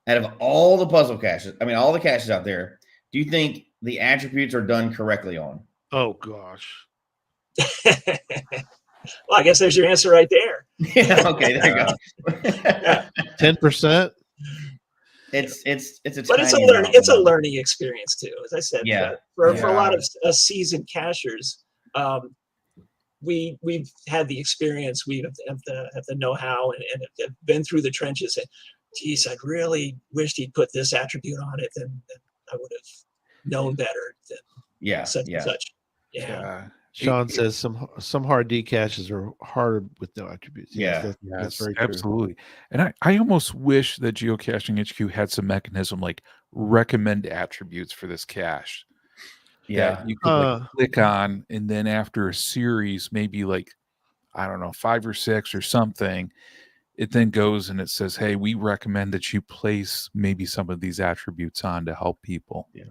out of all the puzzle caches, I mean, all the caches out there, do you think the attributes are done correctly on? Oh, gosh. Well, I guess there's your answer right there. Yeah. Okay. There you go. 10%. It's a But it's a tiny learning amount, it's a you know. learning experience too. As I said, Yeah. for a lot of seasoned cachers, we've had the experience, we have the know-how, and have been through the trenches. And geez, I really wished he'd put this attribute on it, then I would have known better than Yeah. such Yeah. and such. Yeah. Sean says some hard D caches are harder with no attributes. Yeah. That's very true. Absolutely. And I almost wish that Geocaching HQ had some mechanism like recommend attributes for this cache. Yeah. That you could like click on, and then after a series, maybe like, I don't know, 5 or 6 or something, it then goes and it says, hey, we recommend that you place maybe some of these attributes on to help people. Yeah.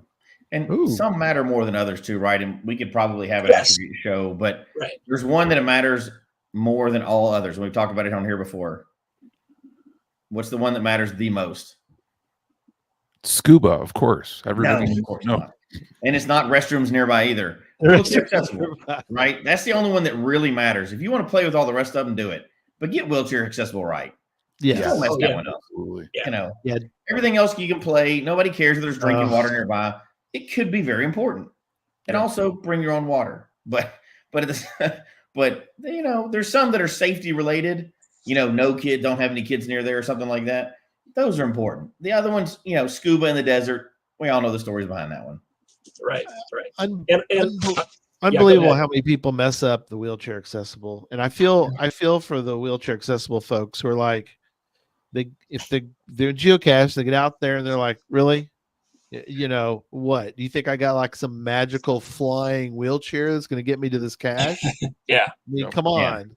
And some matter more than others too, right? And we could probably have an attribute show, but there's one that matters more than all others. We've talked about it on here before. What's the one that matters the most? Scuba, of course. Everybody of course not. And it's not restrooms nearby either. Wheelchair accessible, right? That's the only one that really matters. If you want to play with all the rest of them, do it. But get wheelchair accessible right. Yeah. Don't mess that one up. You know, everything else you can play. Nobody cares if there's drinking water nearby. It could be very important. And also bring your own water. But you know, there's some that are safety related. You know, don't have any kids near there or something like that. Those are important. The other ones, you know, scuba in the desert. We all know the stories behind that one. Right. Unbelievable how many people mess up the wheelchair accessible. And I feel for the wheelchair accessible folks who are like, they're geocache, they get out there and they're like, really? You know, what? Do you think I got like some magical flying wheelchair that's going to get me to this cache? Yeah. I mean, come on.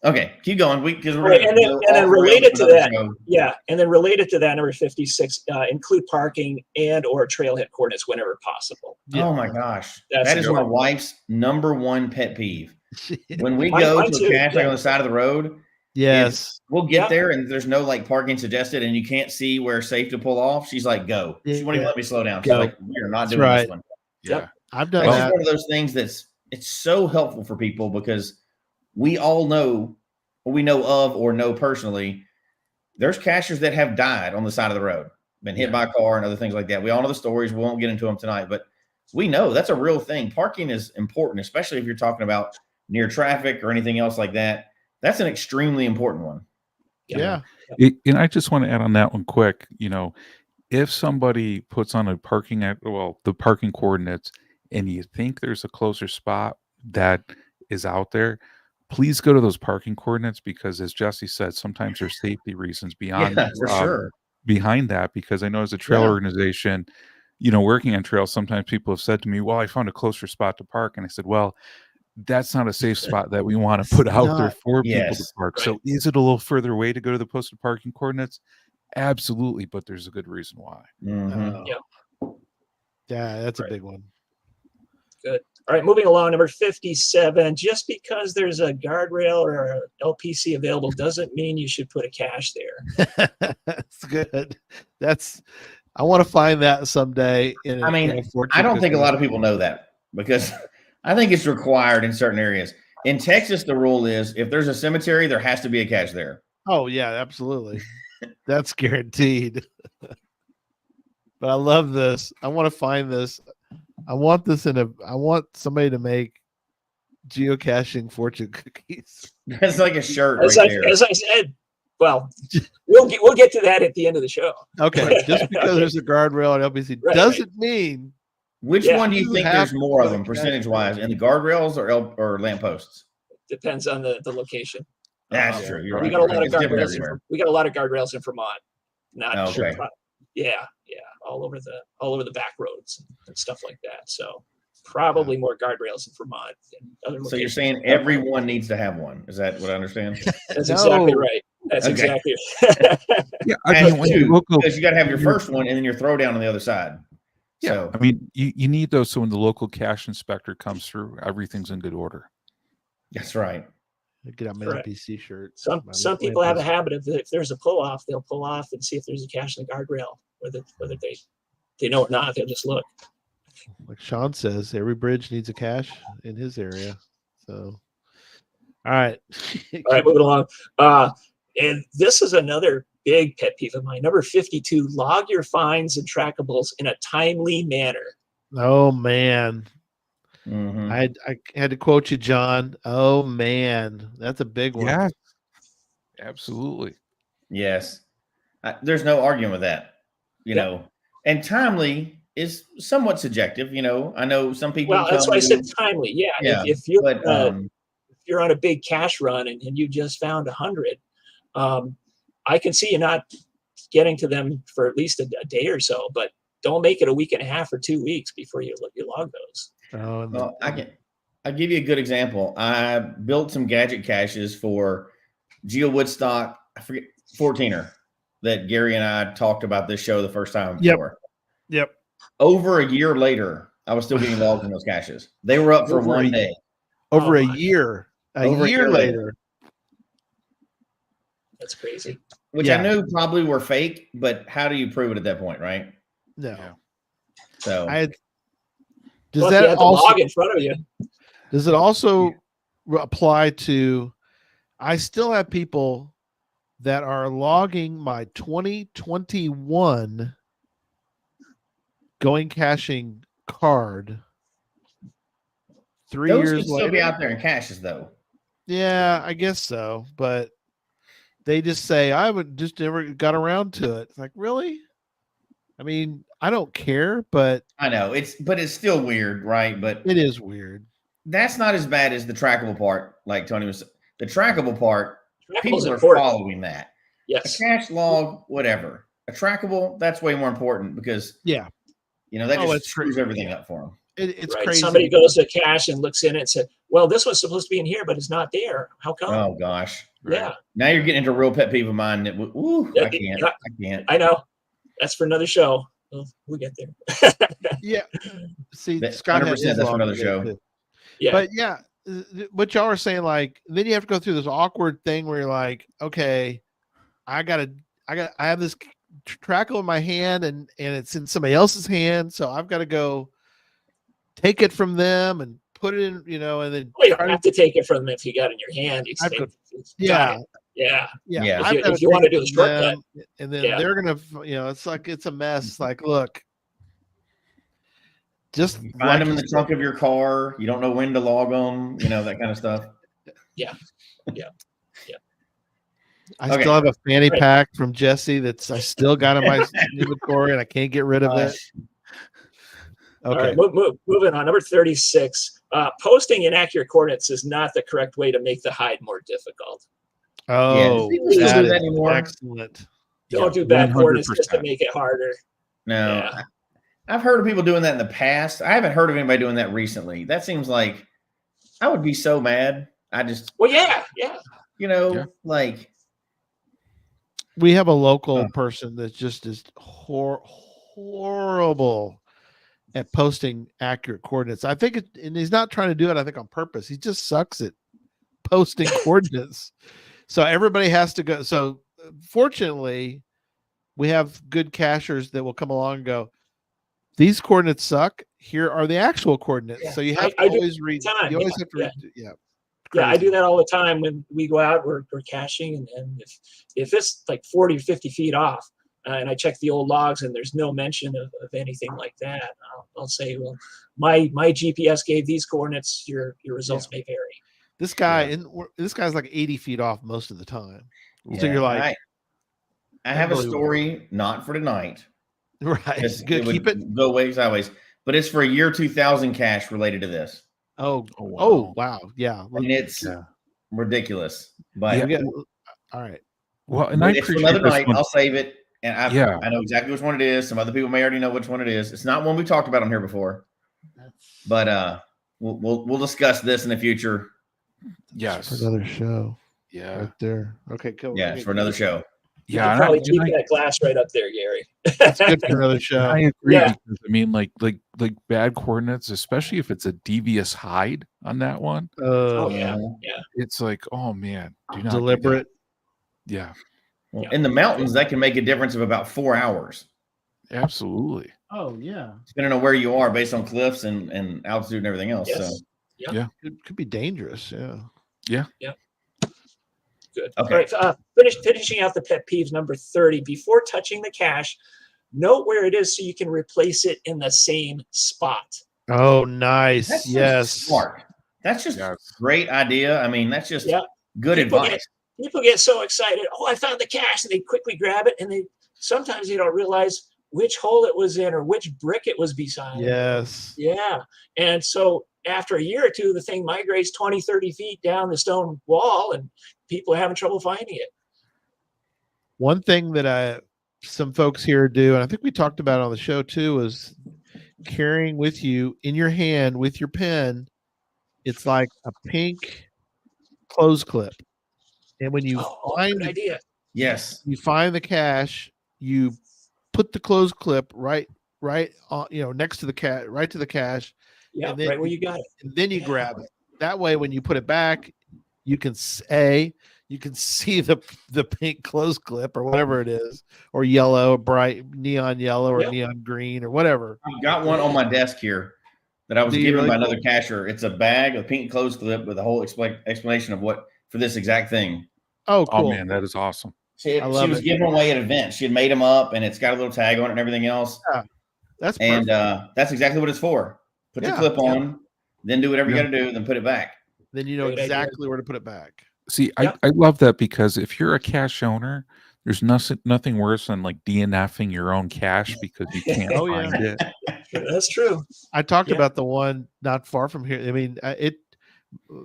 Okay, keep going. And then related to that, and then related to that, number 56, include parking and or trailhead coordinates whenever possible. Yeah. Oh my gosh, that is my wife's number one pet peeve. When we go to a cache like on the side of the road, we'll get there and there's no like parking suggested, and you can't see where it's safe to pull off. She's like, "Go." She won't even let me slow down. She's like, "We are not doing this one." Yeah, I've done that. It's one of those things it's so helpful for people because we all know, or we know of or know personally, there's cachers that have died on the side of the road, been hit by a car and other things like that. We all know the stories. We won't get into them tonight, but we know that's a real thing. Parking is important, especially if you're talking about near traffic or anything else like that. That's an extremely important one. Yeah. And I just want to add on that one quick, you know, if somebody puts on the parking coordinates and you think there's a closer spot that is out there, please go to those parking coordinates, because as Jesse said, sometimes there's safety reasons behind that, because I know as a trail organization, you know, working on trails, sometimes people have said to me, well, I found a closer spot to park. And I said, well, that's not a safe spot that we want to put out there for people to park. Right. So is it a little further away to go to the posted parking coordinates? Absolutely. But there's a good reason why. Mm-hmm. Yeah, that's a big one. Good. All right, moving along, number 57. Just because there's a guardrail or a LPC available doesn't mean you should put a cache there. That's good. I want to find that someday. I don't think a lot of people know that, because I think it's required in certain areas. In Texas, the rule is if there's a cemetery, there has to be a cache there. Oh, yeah, absolutely. That's guaranteed. But I love this. I want to find this. I want somebody to make geocaching fortune cookies. That's like a shirt as I said, well, we'll get to that at the end of the show. Okay. Just because there's a guardrail and LPC doesn't mean. Which one do you think there's more of them percentage wise, in the guardrails or lampposts? Depends on the location. That's true. You're we right. got a lot of guardrails. We got a lot of guardrails in Vermont. Not sure. Yeah, all over the back roads and stuff like that. So probably more guardrails in Vermont than other locations. So you're saying everyone needs to have one? Is that what I understand? That's exactly right. That's exactly right. Yeah, because you got to have your first one and then your throwdown on the other side. Yeah, so, I mean, you need those so when the local cache inspector comes through, everything's in good order. That's right. Get out my NPC shirt. Some people have a habit of, if there's a pull off, they'll pull off and see if there's a cache in the guardrail, whether they know or not. They'll just look. Like Sean says, every bridge needs a cache in his area. So All right. All right, moving along. And this is another big pet peeve of mine. Number 52, log your finds and trackables in a timely manner. Oh man. Mhm. I had to quote you, John. Oh man, that's a big one. Yeah, absolutely. Yes. There's no arguing with that, you Yep. know. And timely is somewhat subjective, you know. I know some people Well, that's tell why I me, said timely. Yeah. yeah, If you're but if you're on a big cache run and you just found 100, I can see you not getting to them for at least a day or so, but don't make it a week and a half or 2 weeks before you log those. Oh, and well, I'll give you a good example. I built some gadget caches for Geo Woodstock, I forget, 14er that Gary and I talked about this show the first time Yep. before. Yep. Over a year later, I was still getting logged in those caches. They were up for Over one a- day. Over Oh, a my. year. Over A year later. That's crazy. Which Yeah. I knew probably were fake, but how do you prove it at that point, right? No. Yeah. So Does Well, if you that had the also log in front of you. does it also apply to I still have people that are logging my 2021 going caching card 3 those years could still later. be out there in caches, though. Yeah, I guess so. But they just say, I would just never got around to it. It's like, really? I mean, I don't care, but I know but it's still weird, right? But it is weird. that's not as bad as the trackable part, like Tony was. The trackable part, Trackable's people are important. following that. A Yes. cache log, whatever. A trackable, that's way more important because Yeah. that Oh, just it's screws crazy. everything up for them. It's Right. crazy. Somebody goes to cache and looks in it and said, well, this was supposed to be in here, but it's not there. How come? Oh gosh. Yeah. Now you're getting into a real pet peeve of mine. That Yeah, I can't. yeah. I can't. I know. That's for another show. We'll get there. Yeah. See, That- Scott had 100% his that's for log another today, show. too. Yeah. But yeah, what y'all are saying, like, then you have to go through this awkward thing where you're like, okay, I have this trackle in my hand and it's in somebody else's hand, so I've got to go take it from them and put it in, and then Well, you try have to take it from them if you got it in your hand. You I've say, got- "It's yeah, got it." Yeah. Yeah. I've gotta If you take want to it do the from shortcut. them, and then Yeah. they're gonna, it's like it's a mess. Like, look, just You find like them in you the trunk of your car. You don't know when to log them. That kind of stuff. I Okay. still have a fanny Right. pack from Jesse that's I still got in my inventory and I can't get rid of it. Gosh. All Okay. right, moving on. Number 36. Posting inaccurate coordinates is not the correct way to make the hide more difficult. Oh, people still that do that is anymore? excellent. Don't do bad coordinates just to 100%. make it harder. No. Yeah. I've heard of people doing that in the past. I haven't heard of anybody doing that recently. That seems like I would be so mad. I just, Well, yeah. Yeah. like, We have a local Oh. person that just is horrible at posting accurate coordinates. I think and he's not trying to do it, I think, on purpose. He just sucks at posting coordinates. So everybody has to go. So fortunately, we have good cachers that will come along and go, these coordinates suck. Here are the actual coordinates. Yeah. So you have to I do always read. time. You always have to Yeah. read. Yeah. Yeah, I Crazy. do that all the time when we go out, we're caching, and if it's like 40 or 50 feet off, and I check the old logs and there's no mention of anything like that, I'll say, well, my GPS gave these coordinates, your results may vary. This guy, this guy's like 80 feet off most of the time. So yeah, you're like, I have a Unbelievable. story, not for tonight. right. It's- Good. would Keep it. go way sideways, but it's for a year 2000 cache related to this. Oh, Oh, wow. wow. Yeah. And it's Yeah. ridiculous. But Yeah. We got- all right. Well, and I it's for appreciate another this night. one. I'll save it. And Yeah. I know exactly which one it is. Some other people may already know which one it is. It's not one we talked about on here before. But we'll discuss this in the future. Yes. For another show. Yeah. Right there. Okay, cool. Yeah, it's for another show. You Yeah. can and probably I- keep and I- that glass right up there, Gary. It's good for another show. I agree Yeah. because I mean, like bad coordinates, especially if it's a devious hide on that one. Oh, yeah. It's like, oh man, do not do that. Deliberate. Yeah, Well, Yeah. in the mountains, that can make a difference of about 4 hours, absolutely. Oh, yeah. depending on where you are, based on cliffs and altitude and everything else. Yes. So Could be dangerous. Yeah. Yeah. Good. Okay. All right. Finishing out the pet peeves, number 30. Before touching the cache, note where it is so you can replace it in the same spot. Oh, nice. That's just yes. smart. That's just Yes. great idea. I mean, that's just Yeah. good People advice. People get so excited. Oh, I found the cache, and they quickly grab it, and sometimes they don't realize which hole it was in or which brick it was beside. Yes. Yeah. And so after a year or two, the thing migrates 20, 30 feet down the stone wall, and people are having trouble finding it. One thing that some folks here do, and I think we talked about it on the show too, is carrying with you in your hand with your pen. It's like a pink clothes clip. And when you Good idea. Yes. you find the cache, you put the clothes clip right on, next to the cache, right to the cache. Yeah, and then, right where you got it. And then you grab it. That way, when you put it back, you can see the pink clothes clip or whatever it is, or yellow, bright neon yellow or neon green or whatever. I've got one on my desk here that I was given by another cacher. It's a bag of pink clothes clip with a whole explanation of what for this exact thing. Oh, cool. Oh man, that is awesome. She was giving away at events. She had made them up, and it's got a little tag on it and everything else. Yeah, that's perfect. And that's exactly what it's for. Put the clip on, then do whatever you got to do, then put it back. Then you know exactly where to put it back. See, I love that because if you're a cache owner, there's nothing worse than like DNFing your own cache because you can't find it. That's true. I talked about the one not far from here. I mean,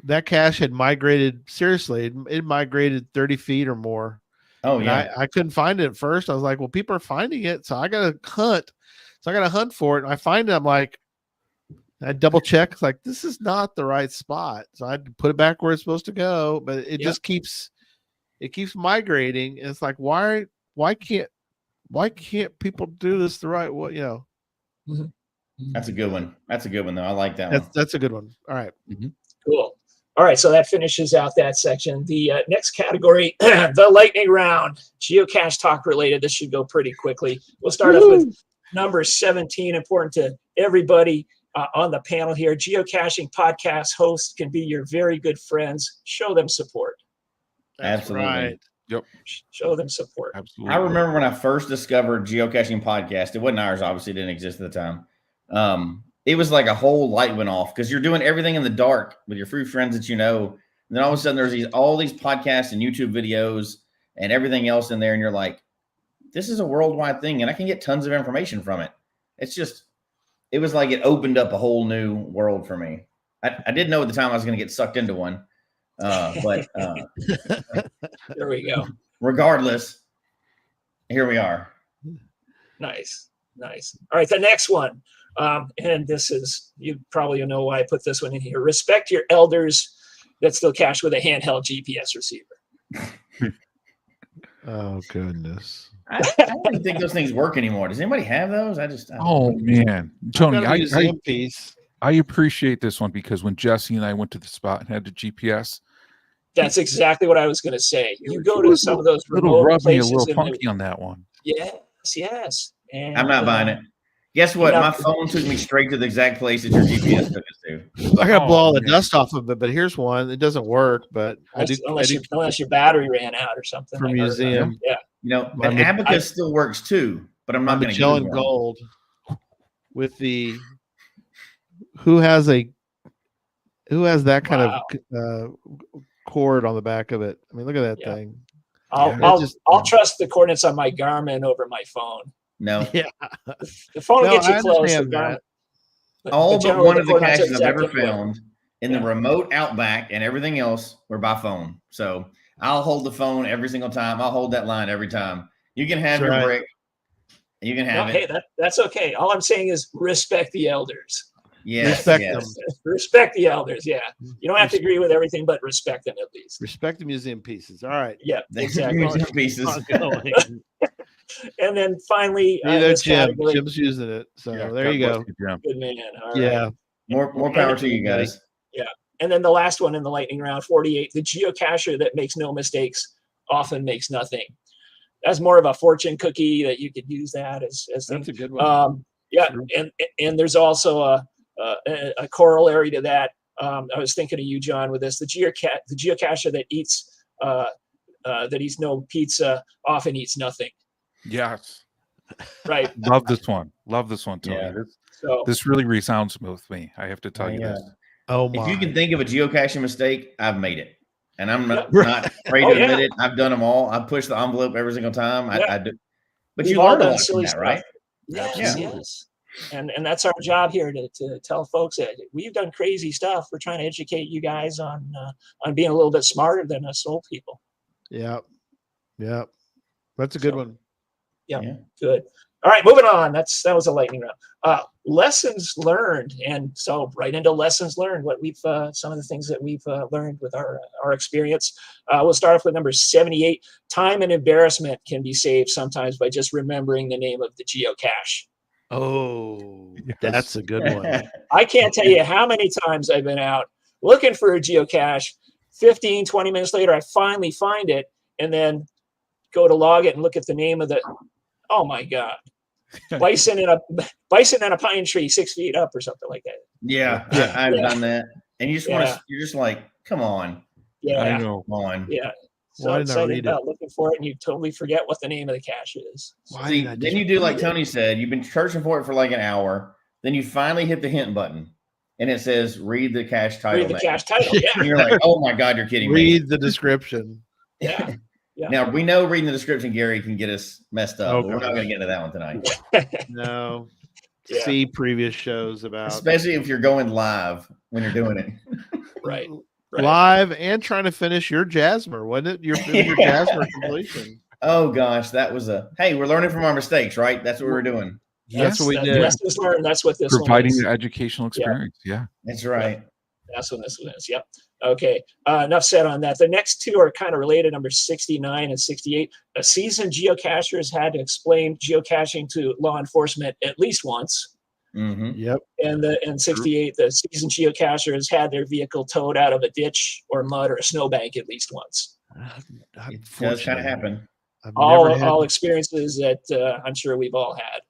that cache had migrated, seriously, it migrated 30 feet or more. Oh, yeah. I couldn't find it at first. I was like, well, people are finding it, so I got to hunt. So I got to hunt for it. And I find it. I'm like, I double check. It's like, this is not the right spot. So I had to put it back where it's supposed to go. But it just keeps migrating. And it's like, why can't people do this the right way? Mm-hmm. That's a good one. That's a good one, though. I like that one. That's a good one. All right. Mm-hmm. Cool. All right, so that finishes out that section. The next category, the lightning round, geocache talk related. This should go pretty quickly. We'll start off with number 17, important to everybody on the panel here. Geocaching podcast hosts can be your very good friends. Show them support. That's Absolutely. Right. Yep. Show them support. Absolutely. I remember when I first discovered Geocaching podcast. It wasn't ours, obviously, it didn't exist at the time. It was like a whole light went off because you're doing everything in the dark with your few friends that you know. And then all of a sudden there's all these podcasts and YouTube videos and everything else in there. And you're like, this is a worldwide thing and I can get tons of information from it. It was like it opened up a whole new world for me. I didn't know at the time I was going to get sucked into one. But there we go. Regardless, here we are. Nice. All right, the next one. And this is, you probably know why I put this one in here. Respect your elders that still cache with a handheld GPS receiver. Oh, goodness. I don't think those things work anymore. Does anybody have those? Oh man, Tony, I appreciate this one because when Jesse and I went to the spot and had the GPS, that's exactly what I was going to say. You go to some of those little remote places. A little funky on that one. Yes. And, I'm not buying it. Guess what? My phone took me straight to the exact place that your GPS took us to. I got to blow all the dust off of it, but here's one. It doesn't work, but unless your battery ran out or something. For museum. Yeah. An abacus still works too, but I'm not going to use one. Gold with the who has that kind of cord on the back of it. I mean, look at that thing. I'll trust the coordinates on my Garmin over my phone. No. Yeah. The phone will get you close. All but one of the caches I've ever found in the remote outback and everything else were by phone. So I'll hold the phone every single time. I'll hold that line every time. You can have your brick. You can have it. Hey, that's okay. All I'm saying is respect the elders. Yes. Respect them. Respect the elders. Yeah. You don't have to agree with everything, but respect them at least. Respect the museum pieces. All right. Yeah, exactly. Museum pieces. And then finally, Jim's using it. So there you go. Good man. All right. Yeah. More power to you guys. Yeah. And then the last one in the lightning round, 48, the geocacher that makes no mistakes often makes nothing. That's more of a fortune cookie that you could use that as that's a good one. Yeah. True. And there's also a corollary to that. I was thinking of you, John, with this. The geocacher that eats no pizza often eats nothing. Yes. Right. Love this one, Tony. Yeah. This really resounds with me. I have to tell you this. Oh my! If you can think of a geocaching mistake, I've made it, and I'm not afraid Oh, to admit yeah. it. I've done them all. I push the envelope every single time. I do. But We've you all learn a done lot from silly that, stuff. right? Yes, Absolutely. yes. And that's our job here to tell folks that we've done crazy stuff. We're trying to educate you guys on being a little bit smarter than us old people. Yeah. That's a good one. Yeah, Yeah. good. All right, moving on. That was a lightning round. Lessons learned, and so right into lessons learned. What we've some of the things that we've learned with our experience. We'll start off with number 78. Time and embarrassment can be saved sometimes by just remembering the name of the geocache. Oh, Yes. that's a good one. I can't tell you how many times I've been out looking for a geocache. 15, 20 minutes later, I finally find it, and then go to log it and look at the name of the. Oh my God. Bison in a pine tree 6 feet up or something like that. Yeah, I've done that, and you just want to. You're just like, come on, Yeah, I know. come on. yeah. So Why didn't I excited read it? about looking for it, and you totally forget what the name of the cache is. Why See, did I then just you do like read it? Tony said. You've been searching for it for like an hour. Then you finally hit the hint button, and it says "Read the cache title." Read the name." cache title. Yeah, And you're like, "Oh my God, you're kidding me!" Read the description. yeah. Yeah. Now we know reading the description, Gary, can get us messed up, but we're Okay. not going to get into that one tonight. No. Yeah. See previous shows about Especially if you're going live when you're doing it. Right. Right. live and trying to finish your Jasmer, wasn't it? Your Yeah. Jasmer completion. Oh gosh, that was hey, we're learning from our mistakes, right? That's what we're doing. That's what we did. Lessons learned. That's what this Providing one is. an educational experience. Yeah. That's right. That's what this one is. Yep. Okay. Enough said on that. The next two are kind of related, number 69 and 68. A seasoned geocachers had to explain geocaching to law enforcement at least once. Mm-hmm. Yep. And 68, the seasoned geocachers had their vehicle towed out of a ditch or mud or a snowbank at least once. It does kind of happen. I've All experiences that I'm sure we've all had.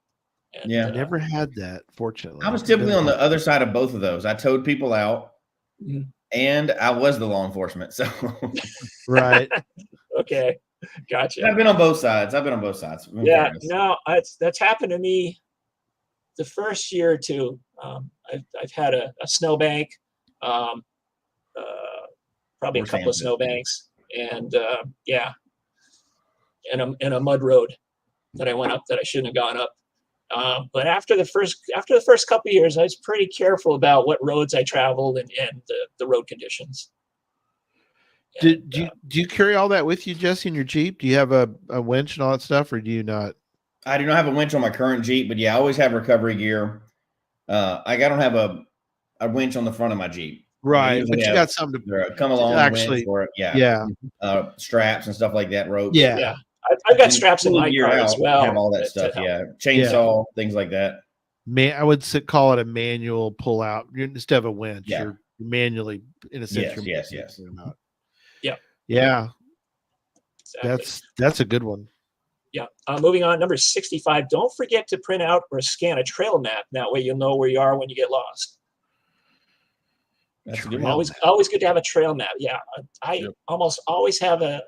And, Yeah. never had that, fortunately. I was typically on the other side of both of those. I towed people out, Mhm. and I was the law enforcement. So Right. Okay. Gotcha. I've been on both sides. in Yeah, fairness. no, that's happened to me the first year or two. I've had a snowbank, probably a Or couple of sand. snowbanks, and and a mud road that I went up that I shouldn't have gone up. But after the first couple of years, I was pretty careful about what roads I traveled and the road conditions. Do you carry all that with you, Jesse, in your Jeep? Do you have a winch and all that stuff, or do you not? I do not have a winch on my current Jeep, but yeah, I always have recovery gear. I don't have a winch on the front of my Jeep. Right, usually but you have got something to come along actually. winch or Yeah. straps and stuff like that, ropes. Yeah. Yeah, I've got straps in Pull the my gear car out, as well. Have all that to stuff. help. Yeah, chainsaw, things like that. Man, I would call it a manual pull out instead of a winch. Yeah. You're manually, in a sense. Yes, you're yes. pulling them out. Yeah. Yeah. Exactly. That's a good one. Yeah. Moving on, number 65. Don't forget to print out or scan a trail map. That way you'll know where you are when you get lost. That's a good Trail one. Always good to have a trail map. Yeah. I almost always have a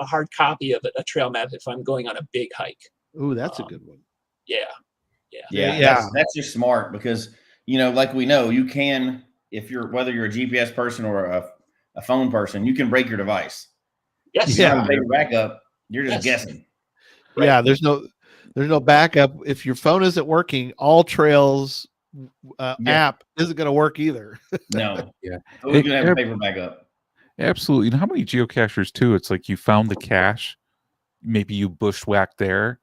hard copy of a trail map if I'm going on a big hike. Ooh, that's a good one. Yeah. Yeah. That's just smart because like we know, you can whether you're a GPS person or a phone person, you can break your device. Yes. Yeah. You don't have a backup. You're just Yes. guessing. Right. Yeah, there's no backup. If your phone isn't working, All Trails app isn't going to work either. No. Yeah. Always gonna have a paper backup. Absolutely. You know how many geocachers too? It's like you found the cache, maybe you bushwhacked there,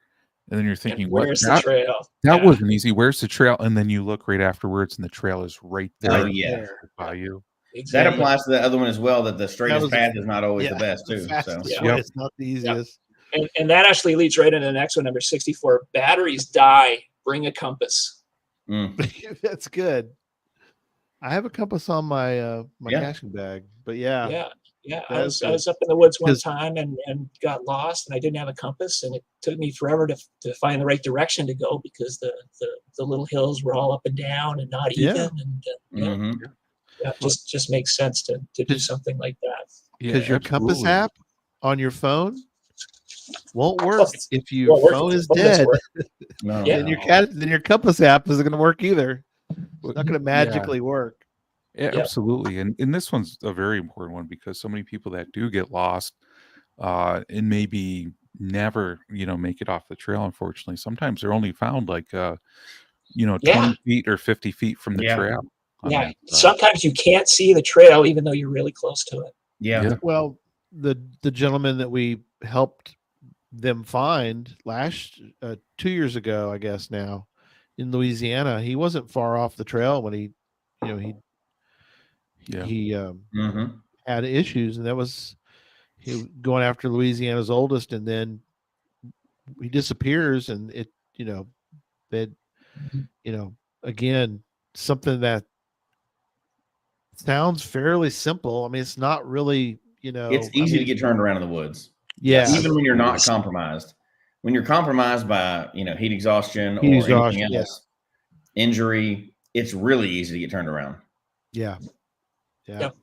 and then you're thinking, And "What? where's the trail? That Yeah. wasn't easy. Where's the trail?" And then you look right afterwards, and the trail is right there. Oh yeah. By you. That Exactly. applies to the other one as well, that the straightest was- path is not always Yeah, the best too. the fastest So way. Yep. It's not the easiest. And that actually leads right into the next one, number 64. Batteries die. Bring a compass. That's good. I have a compass on my my Yeah. caching bag, but yeah. Yeah. I That's was up in the woods one 'Cause- time and got lost, and I didn't have a compass, and it took me forever to find the right direction to go because the little hills were all up and down and not Yeah. even. And mhm. Yeah, just makes sense to do something like that. Because your compass absolutely. app on your phone won't work if your Won't work. phone is Phone doesn't dead. work. No, Yeah. Then your compass app isn't going to work either. It's not going to magically work. Yeah, Yep. absolutely. And this one's a very important one because so many people that do get lost and maybe never, make it off the trail, unfortunately. Sometimes they're only found like 20 feet or 50 feet from the trail. Yeah. Sometimes you can't see the trail even though you're really close to it. Yeah. Well, the gentleman that we helped them find 2 years ago, I guess now, in Louisiana, he wasn't far off the trail when he had issues, and that was he going after Louisiana's oldest, and then he disappears, and again, something that sounds fairly simple. I mean, it's not really, It's easy to get turned around in the woods. Yeah. Even when you're not compromised. When you're compromised by, heat exhaustion or anything else, injury, it's really easy to get turned around. Yeah. Yep,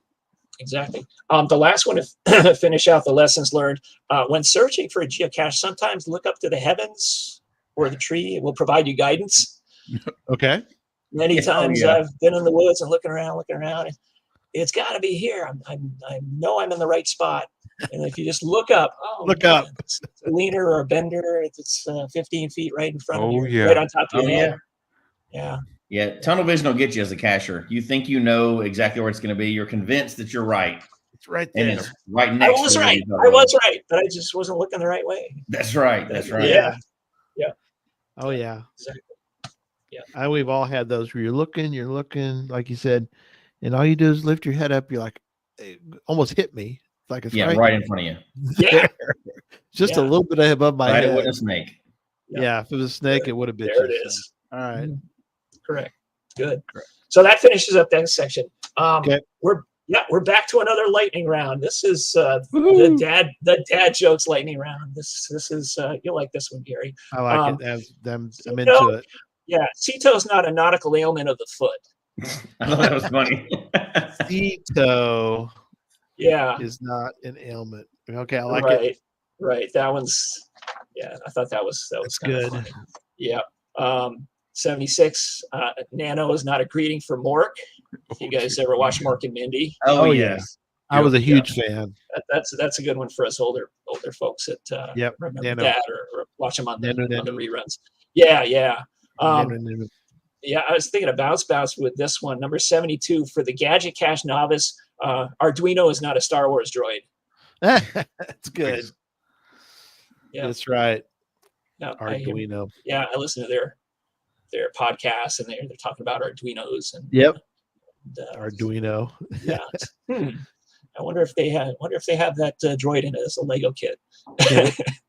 exactly. The last one to finish out the lessons learned, when searching for a geocache, sometimes look up to the heavens or the tree. It will provide you guidance. Okay. Many times I've been in the woods and looking around. It's got to be here. I know I'm in the right spot. And if you just look up, it's a leaner or a bender. It's 15 feet right in front of you, right on top of your head. Yeah. Tunnel vision will get you as a cacher. You think you know exactly where it's going to be. You're convinced that you're right. It's right there. And it's right next to you. I was right, but I just wasn't looking the right way. That's right. Yeah. Oh, yeah. Exactly. Yeah. And we've all had those where you're looking, like you said, and all you do is lift your head up. You're like, it almost hit me. It's like it's right in front of you. Yeah. Just a little bit above my head. It wasn't a snake. Yeah. If it was a snake, it would have been. There it is. So. All right. Correct. Good. So that finishes up that section. Okay. We're back to another lightning round. This is the dad jokes lightning round. This is you'll like this one, Gary. I like it. I'm into it. Yeah, Cito is not a nautical ailment of the foot. I thought that was funny. Cito is not an ailment. Okay, I like it. Right. That one's I thought that was good. Funny. Yeah. 76. Nano is not a greeting for Mork. If you guys ever watch Mork and Mindy. Oh yes. I was a huge fan. That's a good one for us older folks that remember Nano. that or watch them on the reruns. Yeah. I was thinking of bounce with this one. Number 72 for the Gadget Cache novice. Arduino is not a Star Wars droid. That's good. Yeah, that's right. No, Arduino. I listen to their podcasts and they're talking about Arduinos and Arduino. Yeah. I wonder if they have that droid in it as a Lego kit.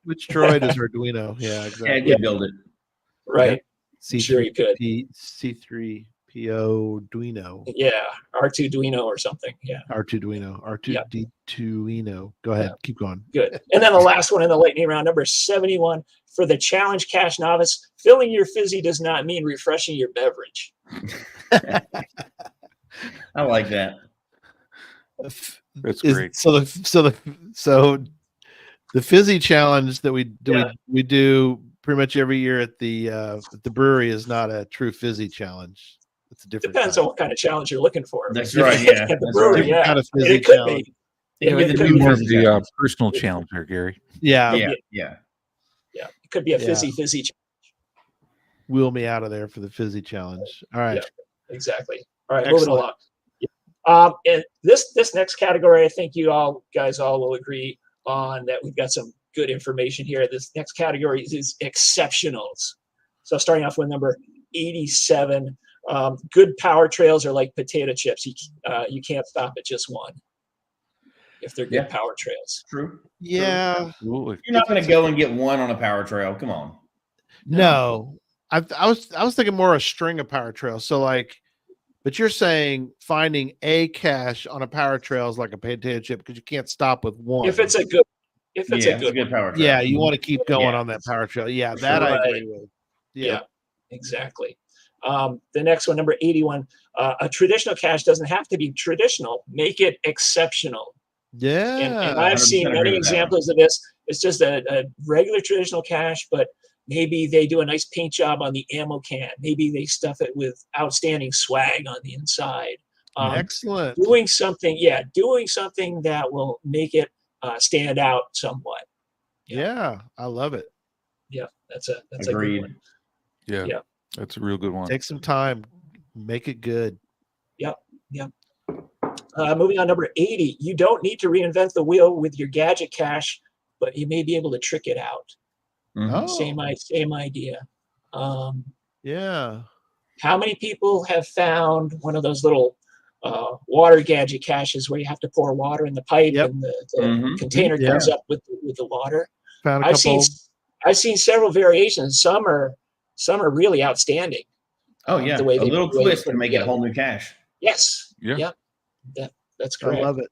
Which droid is Arduino? Yeah, exactly. Yeah, I could build it. Right. C3, sure you could. C3PO Duino. Yeah, R2Duino or something. Yeah. R2Duino. R2D2ino. Go ahead. Keep going. Good. And then the last one in the lightning round, number 71 for the Challenge Cache novice. Filling your fizzy does not mean refreshing your beverage. I like that. That's great. So the fizzy challenge that we do pretty much every year at the brewery is not a true fizzy challenge. It's a different. Depends on what kind of challenge you're looking for. That's right. Yeah, at the brewery, kind of fizzy it could challenge. be. It could be more of the personal challenger, Gary. Yeah. It could be a fizzy challenge. Wheel me out of there for the fizzy challenge. All right. Yeah, exactly. All right, Excellent. moving along. And this next category, I think you guys all will agree on that we've got some good information here. This next category is exceptionals. So starting off with number 87, good power trails are like potato chips. You can't stop at just one if they're good power trails. True. Yeah. Absolutely. You're not going to go and get one on a power trail. Come on. No. I was thinking more a string of power trails. So but you're saying finding a cache on a power trail is like a potato chip because you can't stop with one. If it's a good power trail. Yeah, you want to keep going on that power trail. Yeah, that I agree with. Yeah, exactly. The next one, number 81, a traditional cache doesn't have to be traditional. Make it exceptional. Yeah. And I've seen 100% many agree with that one. examples of this. It's just a regular traditional cache, but maybe they do a nice paint job on the ammo can. Maybe they stuff it with outstanding swag on the inside. Excellent. Doing something that will make it stand out somewhat. Yeah, I love it. Yeah, that's a Agreed. good one. Yeah, Yeah. that's a real good one. Take some time, make it good. Moving on, number 80. You don't need to reinvent the wheel with your gadget cache, but you may be able to trick it out. Mhm. Oh, Same idea. yeah. How many people have found one of those little water gadget caches where you have to pour water in the pipe Yep. and the Mhm. container Yeah. comes up with the water? Found a I've seen couple. I've seen several variations. Some are really outstanding. Oh yeah, the way a little the way they twist put can it make it a together. whole new cache. Yes. Yeah. That's I correct. love it.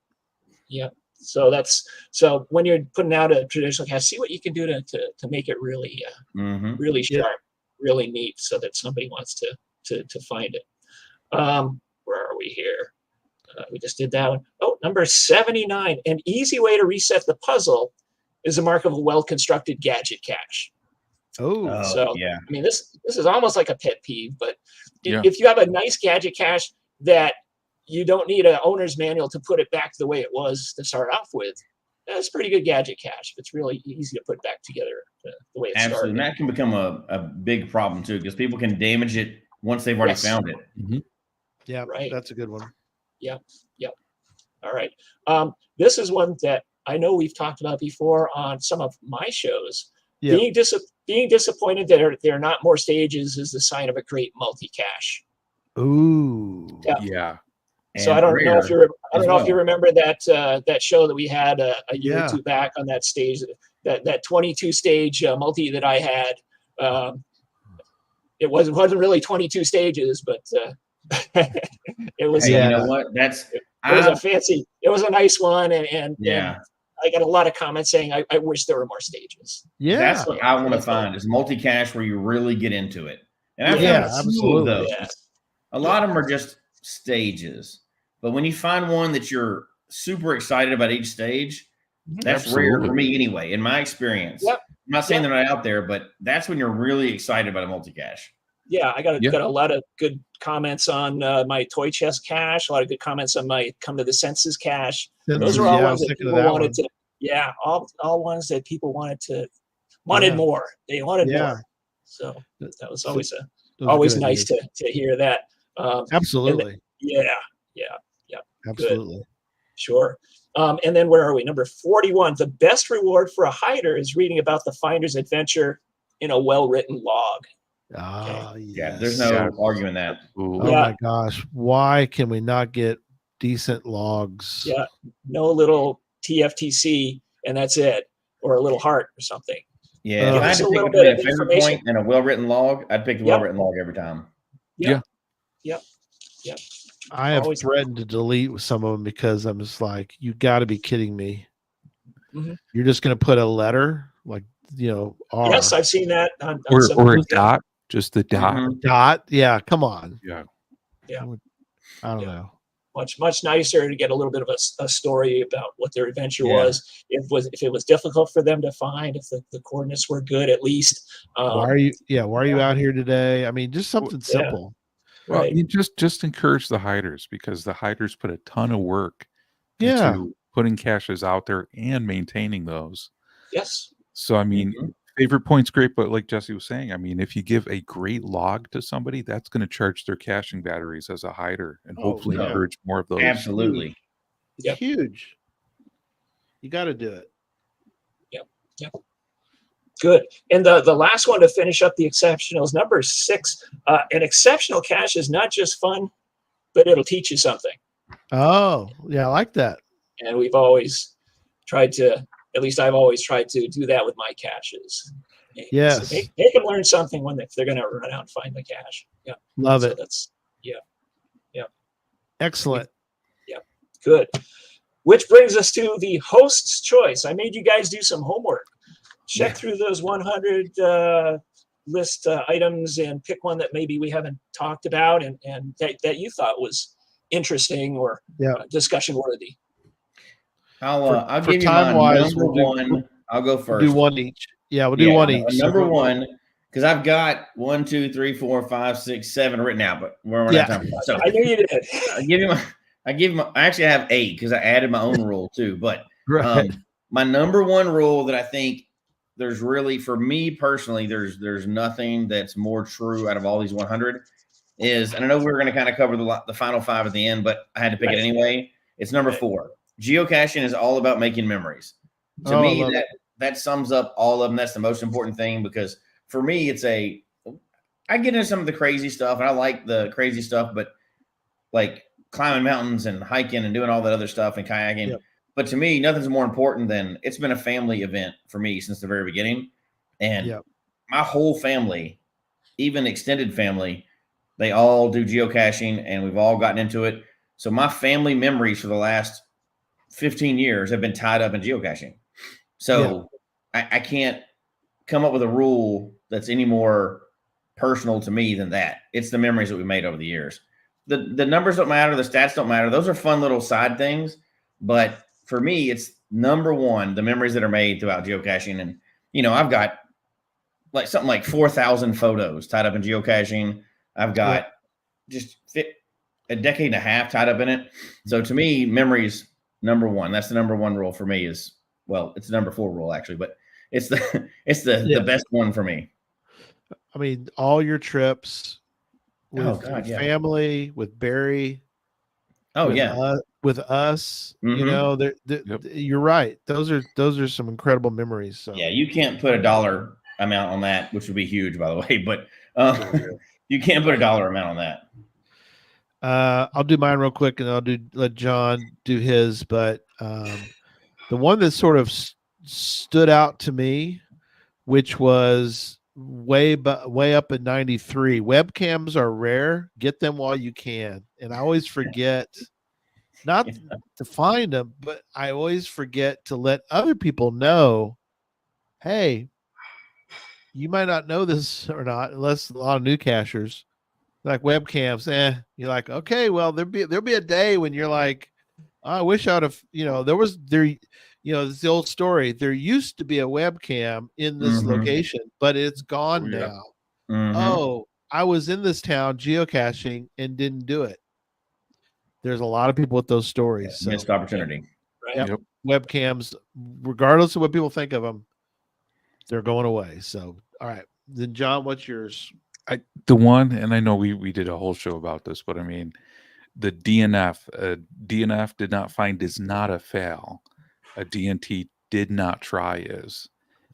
Yeah. So when you're putting out a traditional cache, see what you can do to make it really Mhm. really Yeah. sharp, really neat, so that somebody wants to find it. Where are we here? We just did that one. Oh, number 79. An easy way to reset the puzzle is a mark of a well-constructed gadget cache. Oh, So yeah. I mean, this is almost like a pet peeve, but Yeah. if you have a nice gadget cache that you don't need an owner's manual to put it back the way it was to start off with, that's a pretty good gadget cache. It's really easy to put back together the way it Absolutely. And started. that can become a big problem too, because people can damage it once they've already Yes. found it. yeah. Right. That's a good one. Yep. All right. This is one that I know we've talked about before on some of my shows. Yeah. Being disappointed that there are not more stages is the sign of a great multi-cache. Ooh. Yeah. Yeah. So I And don't know if rare you well. remember that show that we had a year Yeah. or two back on that stage, that 22 stage multi that I had. It wasn't really 22 stages, but it was Hey, Yeah. you know what? That's it was a nice one, and yeah. I got a lot of comments saying I wish there were more stages. Yeah. That's what I want to That's all. find is multi-cache where you really get into it. And I've Yeah, found a few absolutely. of those. Yeah. A lot of them are just stages. But when you find one that you're super excited about each stage, that's rare for me anyway, in my experience. Yep. I'm not saying they're not out there, but that's when you're really excited about a multi-cache. Yeah, I got a lot of good comments on my toy chest cache. A lot of good comments on my come to the senses cache. Those are all Yeah, I ones was that thinking of people that wanted one. to. Yeah, all ones that people wanted Yeah. more. They wanted Yeah. more. So that was So- always Those are always good nice ideas. to hear that. Absolutely. Yeah, Absolutely. sure. And then where are we? Number 41. The best reward for a hider is reading about the finder's adventure in a well-written log. Ah, Yeah, there's yes. no arguing that. Oh Yeah. my gosh. Why can we not get decent logs? Yeah, no little TFTC and that's it, or a little heart or something. Yeah, Give if I had us to a pick little between bit a of favorite information. point and a well-written log, I'd pick the Yep. well-written log every time. I have Always. threatened to delete with some of them because I'm just like, you got to be kidding me. Mhm. You're just going to put a letter like, R. Yes, I've seen that on Or some a of the- dot, just the dot. Mhm. Dot. Yeah. Come on. Yeah. Yeah. I don't Yeah. know. much nicer to get a little bit of a story about what their adventure Yeah. was. If it was difficult for them to find, if the coordinates were good, at least. Why are you out here today? I mean, just something Yeah. simple. Well, Right. you just encourage the hiders because the hiders put a ton of work Yeah. into putting caches out there and maintaining those. Yes. So I mean, Mhm. favorite point's great, but like Jesse was saying, I mean, if you give a great log to somebody, that's going to charge their caching batteries as a hider and Oh, hopefully yeah. encourage more of those. Absolutely. It's Yep. huge. You got to do it. Good. And the last one to finish up the exceptionals, number 6. An exceptional cache is not just fun, but it'll teach you something. Oh, yeah. I like that. And we've always tried to, at least I've always tried to do that with my caches. Yes. So they can learn something if they're going to run out and find the cache. Yeah. Love So it. that's Excellent. good. Which brings us to the host's choice. I made you guys do some homework. Check through those 100 list items and pick one that maybe we haven't talked about and that you thought was interesting or discussion worthy. I'll for give you my time-wise, number one. I'll go first. We'll do one each. Yeah, we'll do one each. Number one, because I've got 1, 2, 3, 4, 5, 6, 7 written out, but we're out of time. So I knew you did. I actually have 8 because I added my own rule too. But Right. my number one rule that I think there's really, for me personally, there's nothing that's more true out of all these 100 is, and I know we were going to kind of cover the final 5 at the end, but I had to pick it anyway. It's number 4. Geocaching is all about making memories. To me, that sums up all of them. That's the most important thing, because for me, I get into some of the crazy stuff and I like the crazy stuff, but like climbing mountains and hiking and doing all that other stuff and kayaking. Yep. But to me, nothing's more important than, it's been a family event for me since the very beginning. And my whole family, even extended family, they all do geocaching and we've all gotten into it. So my family memories for the last 15 years have been tied up in geocaching. So I can't come up with a rule that's any more personal to me than that. It's the memories that we made over the years. The numbers don't matter. The stats don't matter. Those are fun little side things. But for me, it's number one, the memories that are made throughout geocaching. And, I've got like something like 4,000 photos tied up in geocaching. I've got just a decade and a half tied up in it. So to me, memories, number one. That's the number one rule for me is, well, it's the number 4 rule actually, but it's the best one for me. I mean, all your trips with family, with Barry. With us, you're right. Those are some incredible memories. So you can't put a dollar amount on that, which would be huge, by the way. But you can't put a dollar amount on that. I'll do mine real quick, and let John do his. But the one that sort of stood out to me, which was way up in 93. Webcams are rare. Get them while you can. And I always forget not to find them, but I always forget to let other people know, hey, you might not know this or not, unless a lot of new cachers like webcams. You're like, okay, well, there'll be a day when you're like, I wish I'd have, it's the old story. There used to be a webcam in this location, but it's gone now. Oh, I was in this town geocaching and didn't do it. There's a lot of people with those stories. So, missed opportunity. Right. Yep. Webcams, regardless of what people think of them, they're going away. So, all right. Then, John, what's yours? The one, and I know we did a whole show about this, but I mean, the DNF. DNF did not find is not a fail. A DNT did not try is.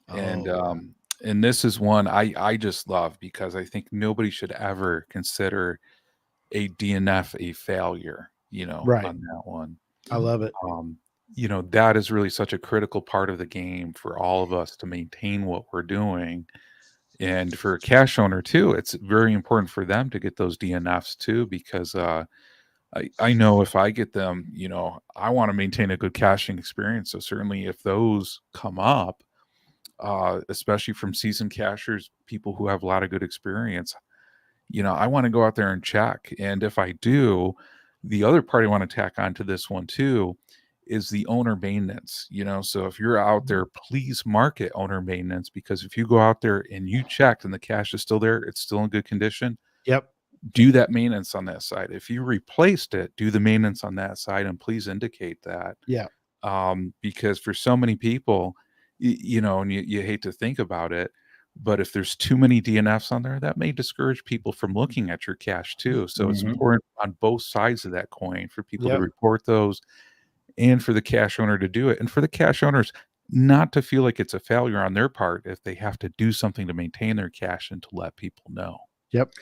And this is one I just love, because I think nobody should ever consider a DNF a failure, on that one. I love it. That is really such a critical part of the game for all of us to maintain what we're doing. And for a cache owner too, it's very important for them to get those DNFs too, because I know if I get them, I want to maintain a good caching experience. So certainly if those come up, especially from seasoned cachers, people who have a lot of good experience, I want to go out there and check. And if I do, the other part I want to tack onto this one too is the owner maintenance. So if you're out there, please mark it owner maintenance, because if you go out there and you checked and the cache is still there, it's still in good condition. Yep. Do that maintenance on that side. If you replaced it, do the maintenance on that side, and please indicate that. Yeah. Because for so many people, and you hate to think about it, but if there's too many DNFs on there, that may discourage people from looking at your cache too. So it's important on both sides of that coin for people to report those, and for the cache owner to do it, and for the cache owners not to feel like it's a failure on their part if they have to do something to maintain their cache and to let people know. Yep.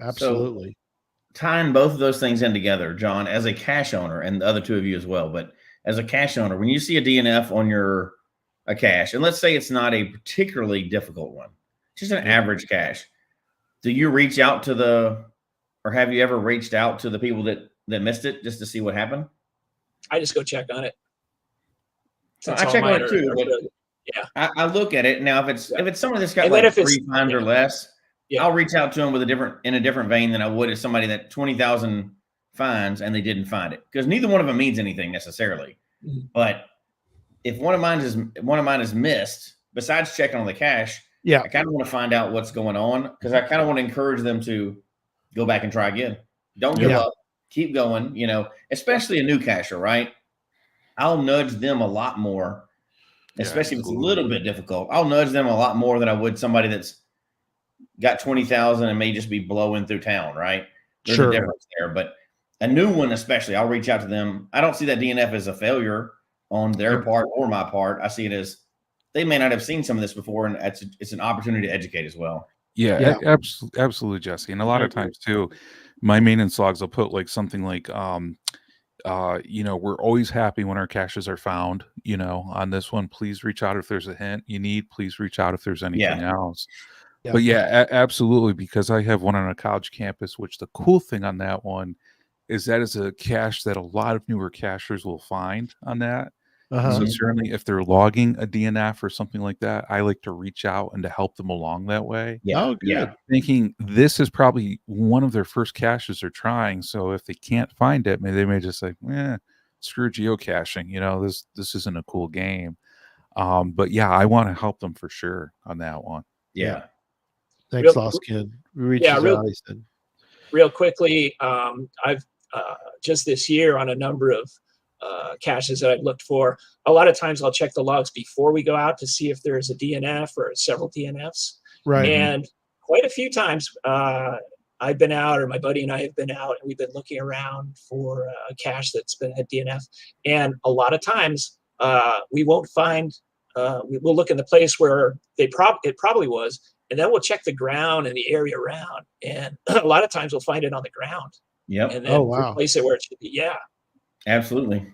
Absolutely. So, tying both of those things in together, John, as a cache owner, and the other two of you as well, but as a cache owner, when you see a DNF on a cache, and let's say it's not a particularly difficult one, just an average cache, do you reach out to or have you ever reached out to the people that missed it just to see what happened? I just go check on it. So I check on it too, but I look at it now. If it's someone that's got like 3 times or less, I'll reach out to them with in a different vein than I would if somebody that 20,000 finds and they didn't find it, because neither one of them means anything necessarily. Mhm. But if one of mine is missed, besides checking on the cache, Yeah. I kind of want to find out what's going on, because I kind of want to encourage them to go back and try again. Don't give up. Keep going. Especially a new cacher, right? I'll nudge them a lot more, especially if it's a little bit difficult. I'll nudge them a lot more than I would somebody that's got 20,000 and may just be blowing through town, right? There's a difference there. But a new one, especially, I'll reach out to them. I don't see that DNF as a failure on their part or my part. I see it as they may not have seen some of this before, and it's an opportunity to educate as well. Yeah. Absolutely, Jesse. And a lot of times too, my maintenance logs will put like something like, we're always happy when our caches are found. On this one, please reach out if there's a hint you need. Please reach out if there's anything else. Yeah. But absolutely, because I have one on a college campus, which the cool thing on that one is that is a cache that a lot of newer cachers will find on that. So certainly if they're logging a DNF or something like that, I like to reach out and to help them along that way. Yeah. Oh, good. Yeah. Thinking this is probably one of their first caches they're trying. So if they can't find it, they may just say, screw geocaching. This isn't a cool game. But yeah, I want to help them for sure on that one. Yeah. Thanks, Lost Kid. Real quickly, I've just this year on a number of caches that I've looked for. A lot of times I'll check the logs before we go out to see if there's a DNF or several DNFs. Right. And quite a few times I've been out, or my buddy and I have been out, and we've been looking around for a cache that's been a DNF. And a lot of times we won't find, we'll look in the place where it probably was, and then we'll check the ground and the area around. And a lot of times we'll find it on the ground. Yep. And then replace it where it should be. Yeah. Absolutely.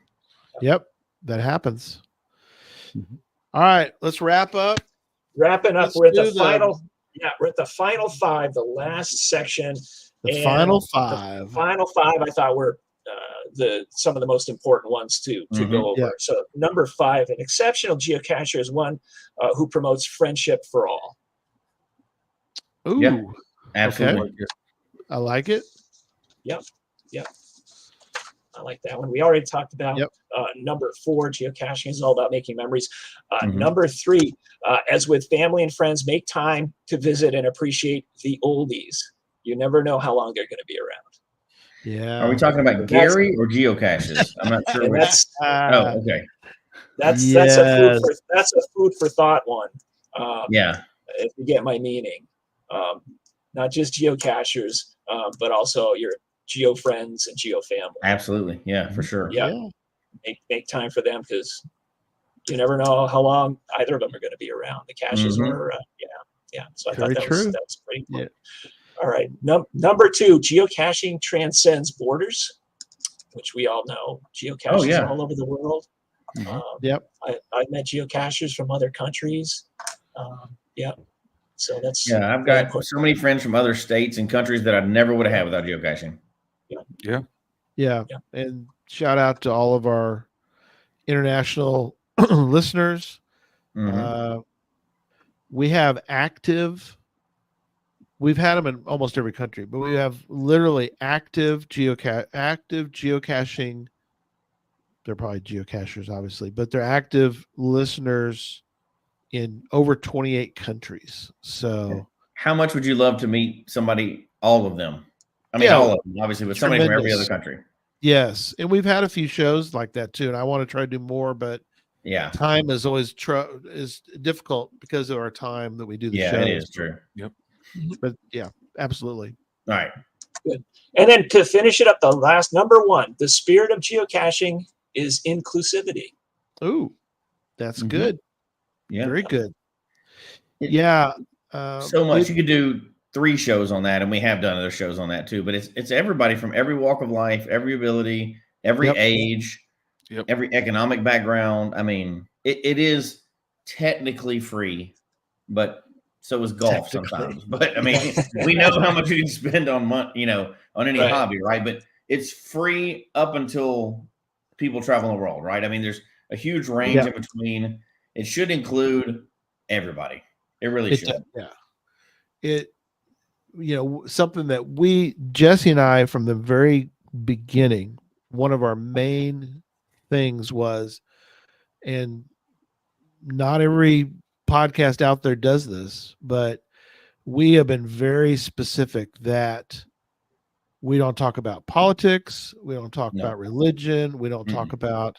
Yep. That happens. All right. Let's wrap up. Wrapping up. We're at the final. Yeah. We're at the final 5, the last section. The final 5. The final 5, I thought were some of the most important ones to go over. Yeah. So number 5, an exceptional geocacher is one who promotes friendship for all. Ooh. Yeah. Absolutely. Okay. I like it. Yep. I like that one. We already talked about number 4, geocaching is all about making memories. Number 3, as with family and friends, make time to visit and appreciate the oldies. You never know how long they're going to be around. Yeah. Are we talking about Gary or geocaches? I'm not sure. Okay. That's a food for thought one. If you get my meaning, not just geocachers, but also your geo friends and geo family. Absolutely. Yeah, for sure. Yeah. Make time for them, because you never know how long either of them are going to be around. The caches are, So I thought that was pretty cool. Yeah. All right. Number 2, geocaching transcends borders, which we all know. Geocaches all over the world. I've met geocachers from other countries. So that's I've got so many friends from other states and countries that I never would have had without geocaching. Yeah. And shout out to all of our international listeners. We have we've had them in almost every country, but we have literally active geocaching. They're probably geocachers, obviously, but they're active listeners in over 28 countries. So how much would you love to meet somebody, all of them? I mean, all of them, obviously, with somebody from every other country. Yes. And we've had a few shows like that too. And I want to try to do more, but time is always is difficult because of our time that we do the show. Yeah, it is true. Yep. But yeah, absolutely. All right. Good. And then to finish it up, the last number 1, the spirit of geocaching is inclusivity. Ooh, that's good. Yeah. Very good. Yeah. So much. You could do 3 shows on that, and we have done other shows on that too, but it's everybody from every walk of life, every ability, every age, every economic background. I mean, it is technically free, but so is golf sometimes. But I mean, we know how much you can spend on on any hobby, right? But it's free up until people travel the world, right? I mean, there's a huge range in between. It should include everybody. It really should. something that Jesse and I, from the very beginning, one of our main things was, and not every podcast out there does this, but we have been very specific that we don't talk about politics. We don't talk about religion. We don't talk about,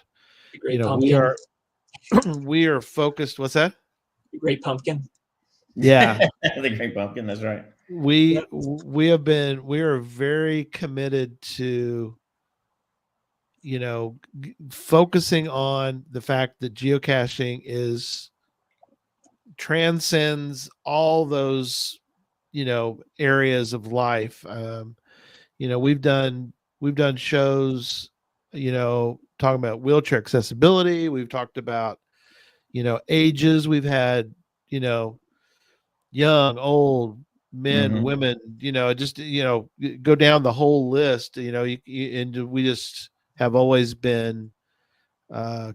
we are focused. What's that? The Great Pumpkin. Yeah. The Great Pumpkin. That's right. We are very committed to, focusing on the fact that geocaching transcends all those, areas of life. We've done shows, talking about wheelchair accessibility. We've talked about, ages. We've had, young, old, men, women, just, go down the whole list, and we just have always been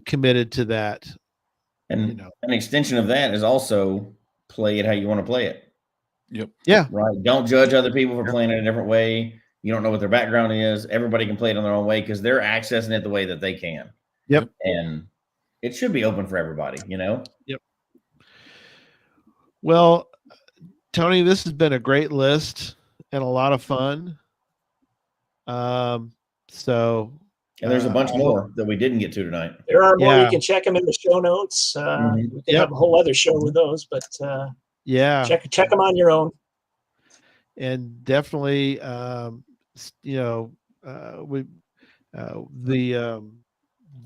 committed to that. And an extension of that is also play it how you want to play it. Yep. Yeah. Right. Don't judge other people for playing it a different way. You don't know what their background is. Everybody can play it on their own way because they're accessing it the way that they can. Yep. And it should be open for everybody, Yep. Well, Tony, this has been a great list and a lot of fun. And there's a bunch more that we didn't get to tonight. There are more. You can check them in the show notes. We can have a whole other show with those, but check them on your own. And definitely, the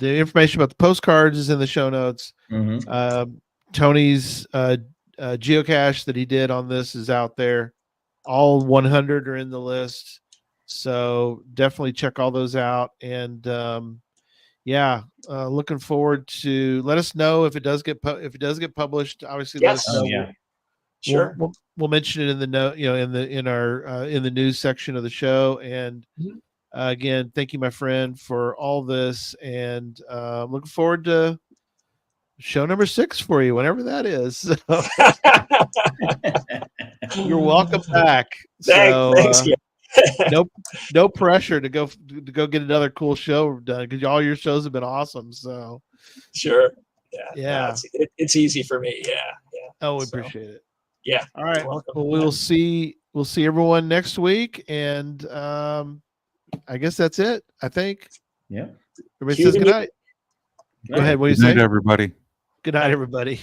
information about the postcards is in the show notes. Tony's geocache that he did on this is out there. All 100 are in the list. So definitely check all those out. And looking forward to, let us know if it does get published. Obviously, let us know. Yeah. Sure. We'll mention it in the note, in the news section of the show. And again, thank you, my friend, for all this. And looking forward to show number 6 for you, whenever that is. You're welcome back. Thanks. No pressure to go get another cool show done, because all your shows have been awesome. So sure. Yeah. No, it's easy for me. Yeah. Oh, we appreciate it. Yeah. All right. You're welcome. Well, we'll see everyone next week, and I guess that's it. I think. Yeah. Everybody says good night. Go ahead. What do you say? Good night, everybody. Good night, everybody.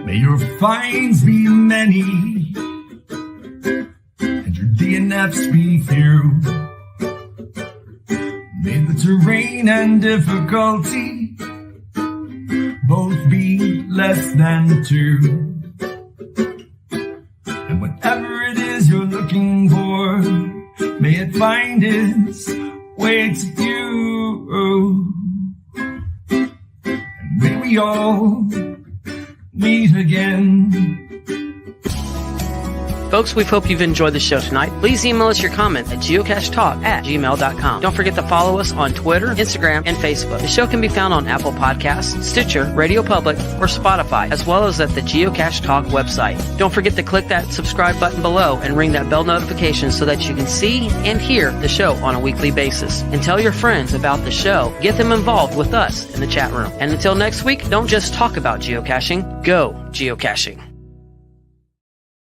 May your finds be many, and your DNFs be few. May the terrain and difficulty both be less than 2. And whatever it is you're looking for, may it find its way to you. And may we all meet again. Folks, we hope you've enjoyed the show tonight. Please email us your comments at geocachetalk@gmail.com. Don't forget to follow us on Twitter, Instagram, and Facebook. The show can be found on Apple Podcasts, Stitcher, Radio Public, or Spotify, as well as at the Geocache Talk website. Don't forget to click that subscribe button below and ring that bell notification so that you can see and hear the show on a weekly basis. And tell your friends about the show. Get them involved with us in the chat room. And until next week, don't just talk about geocaching, go geocaching.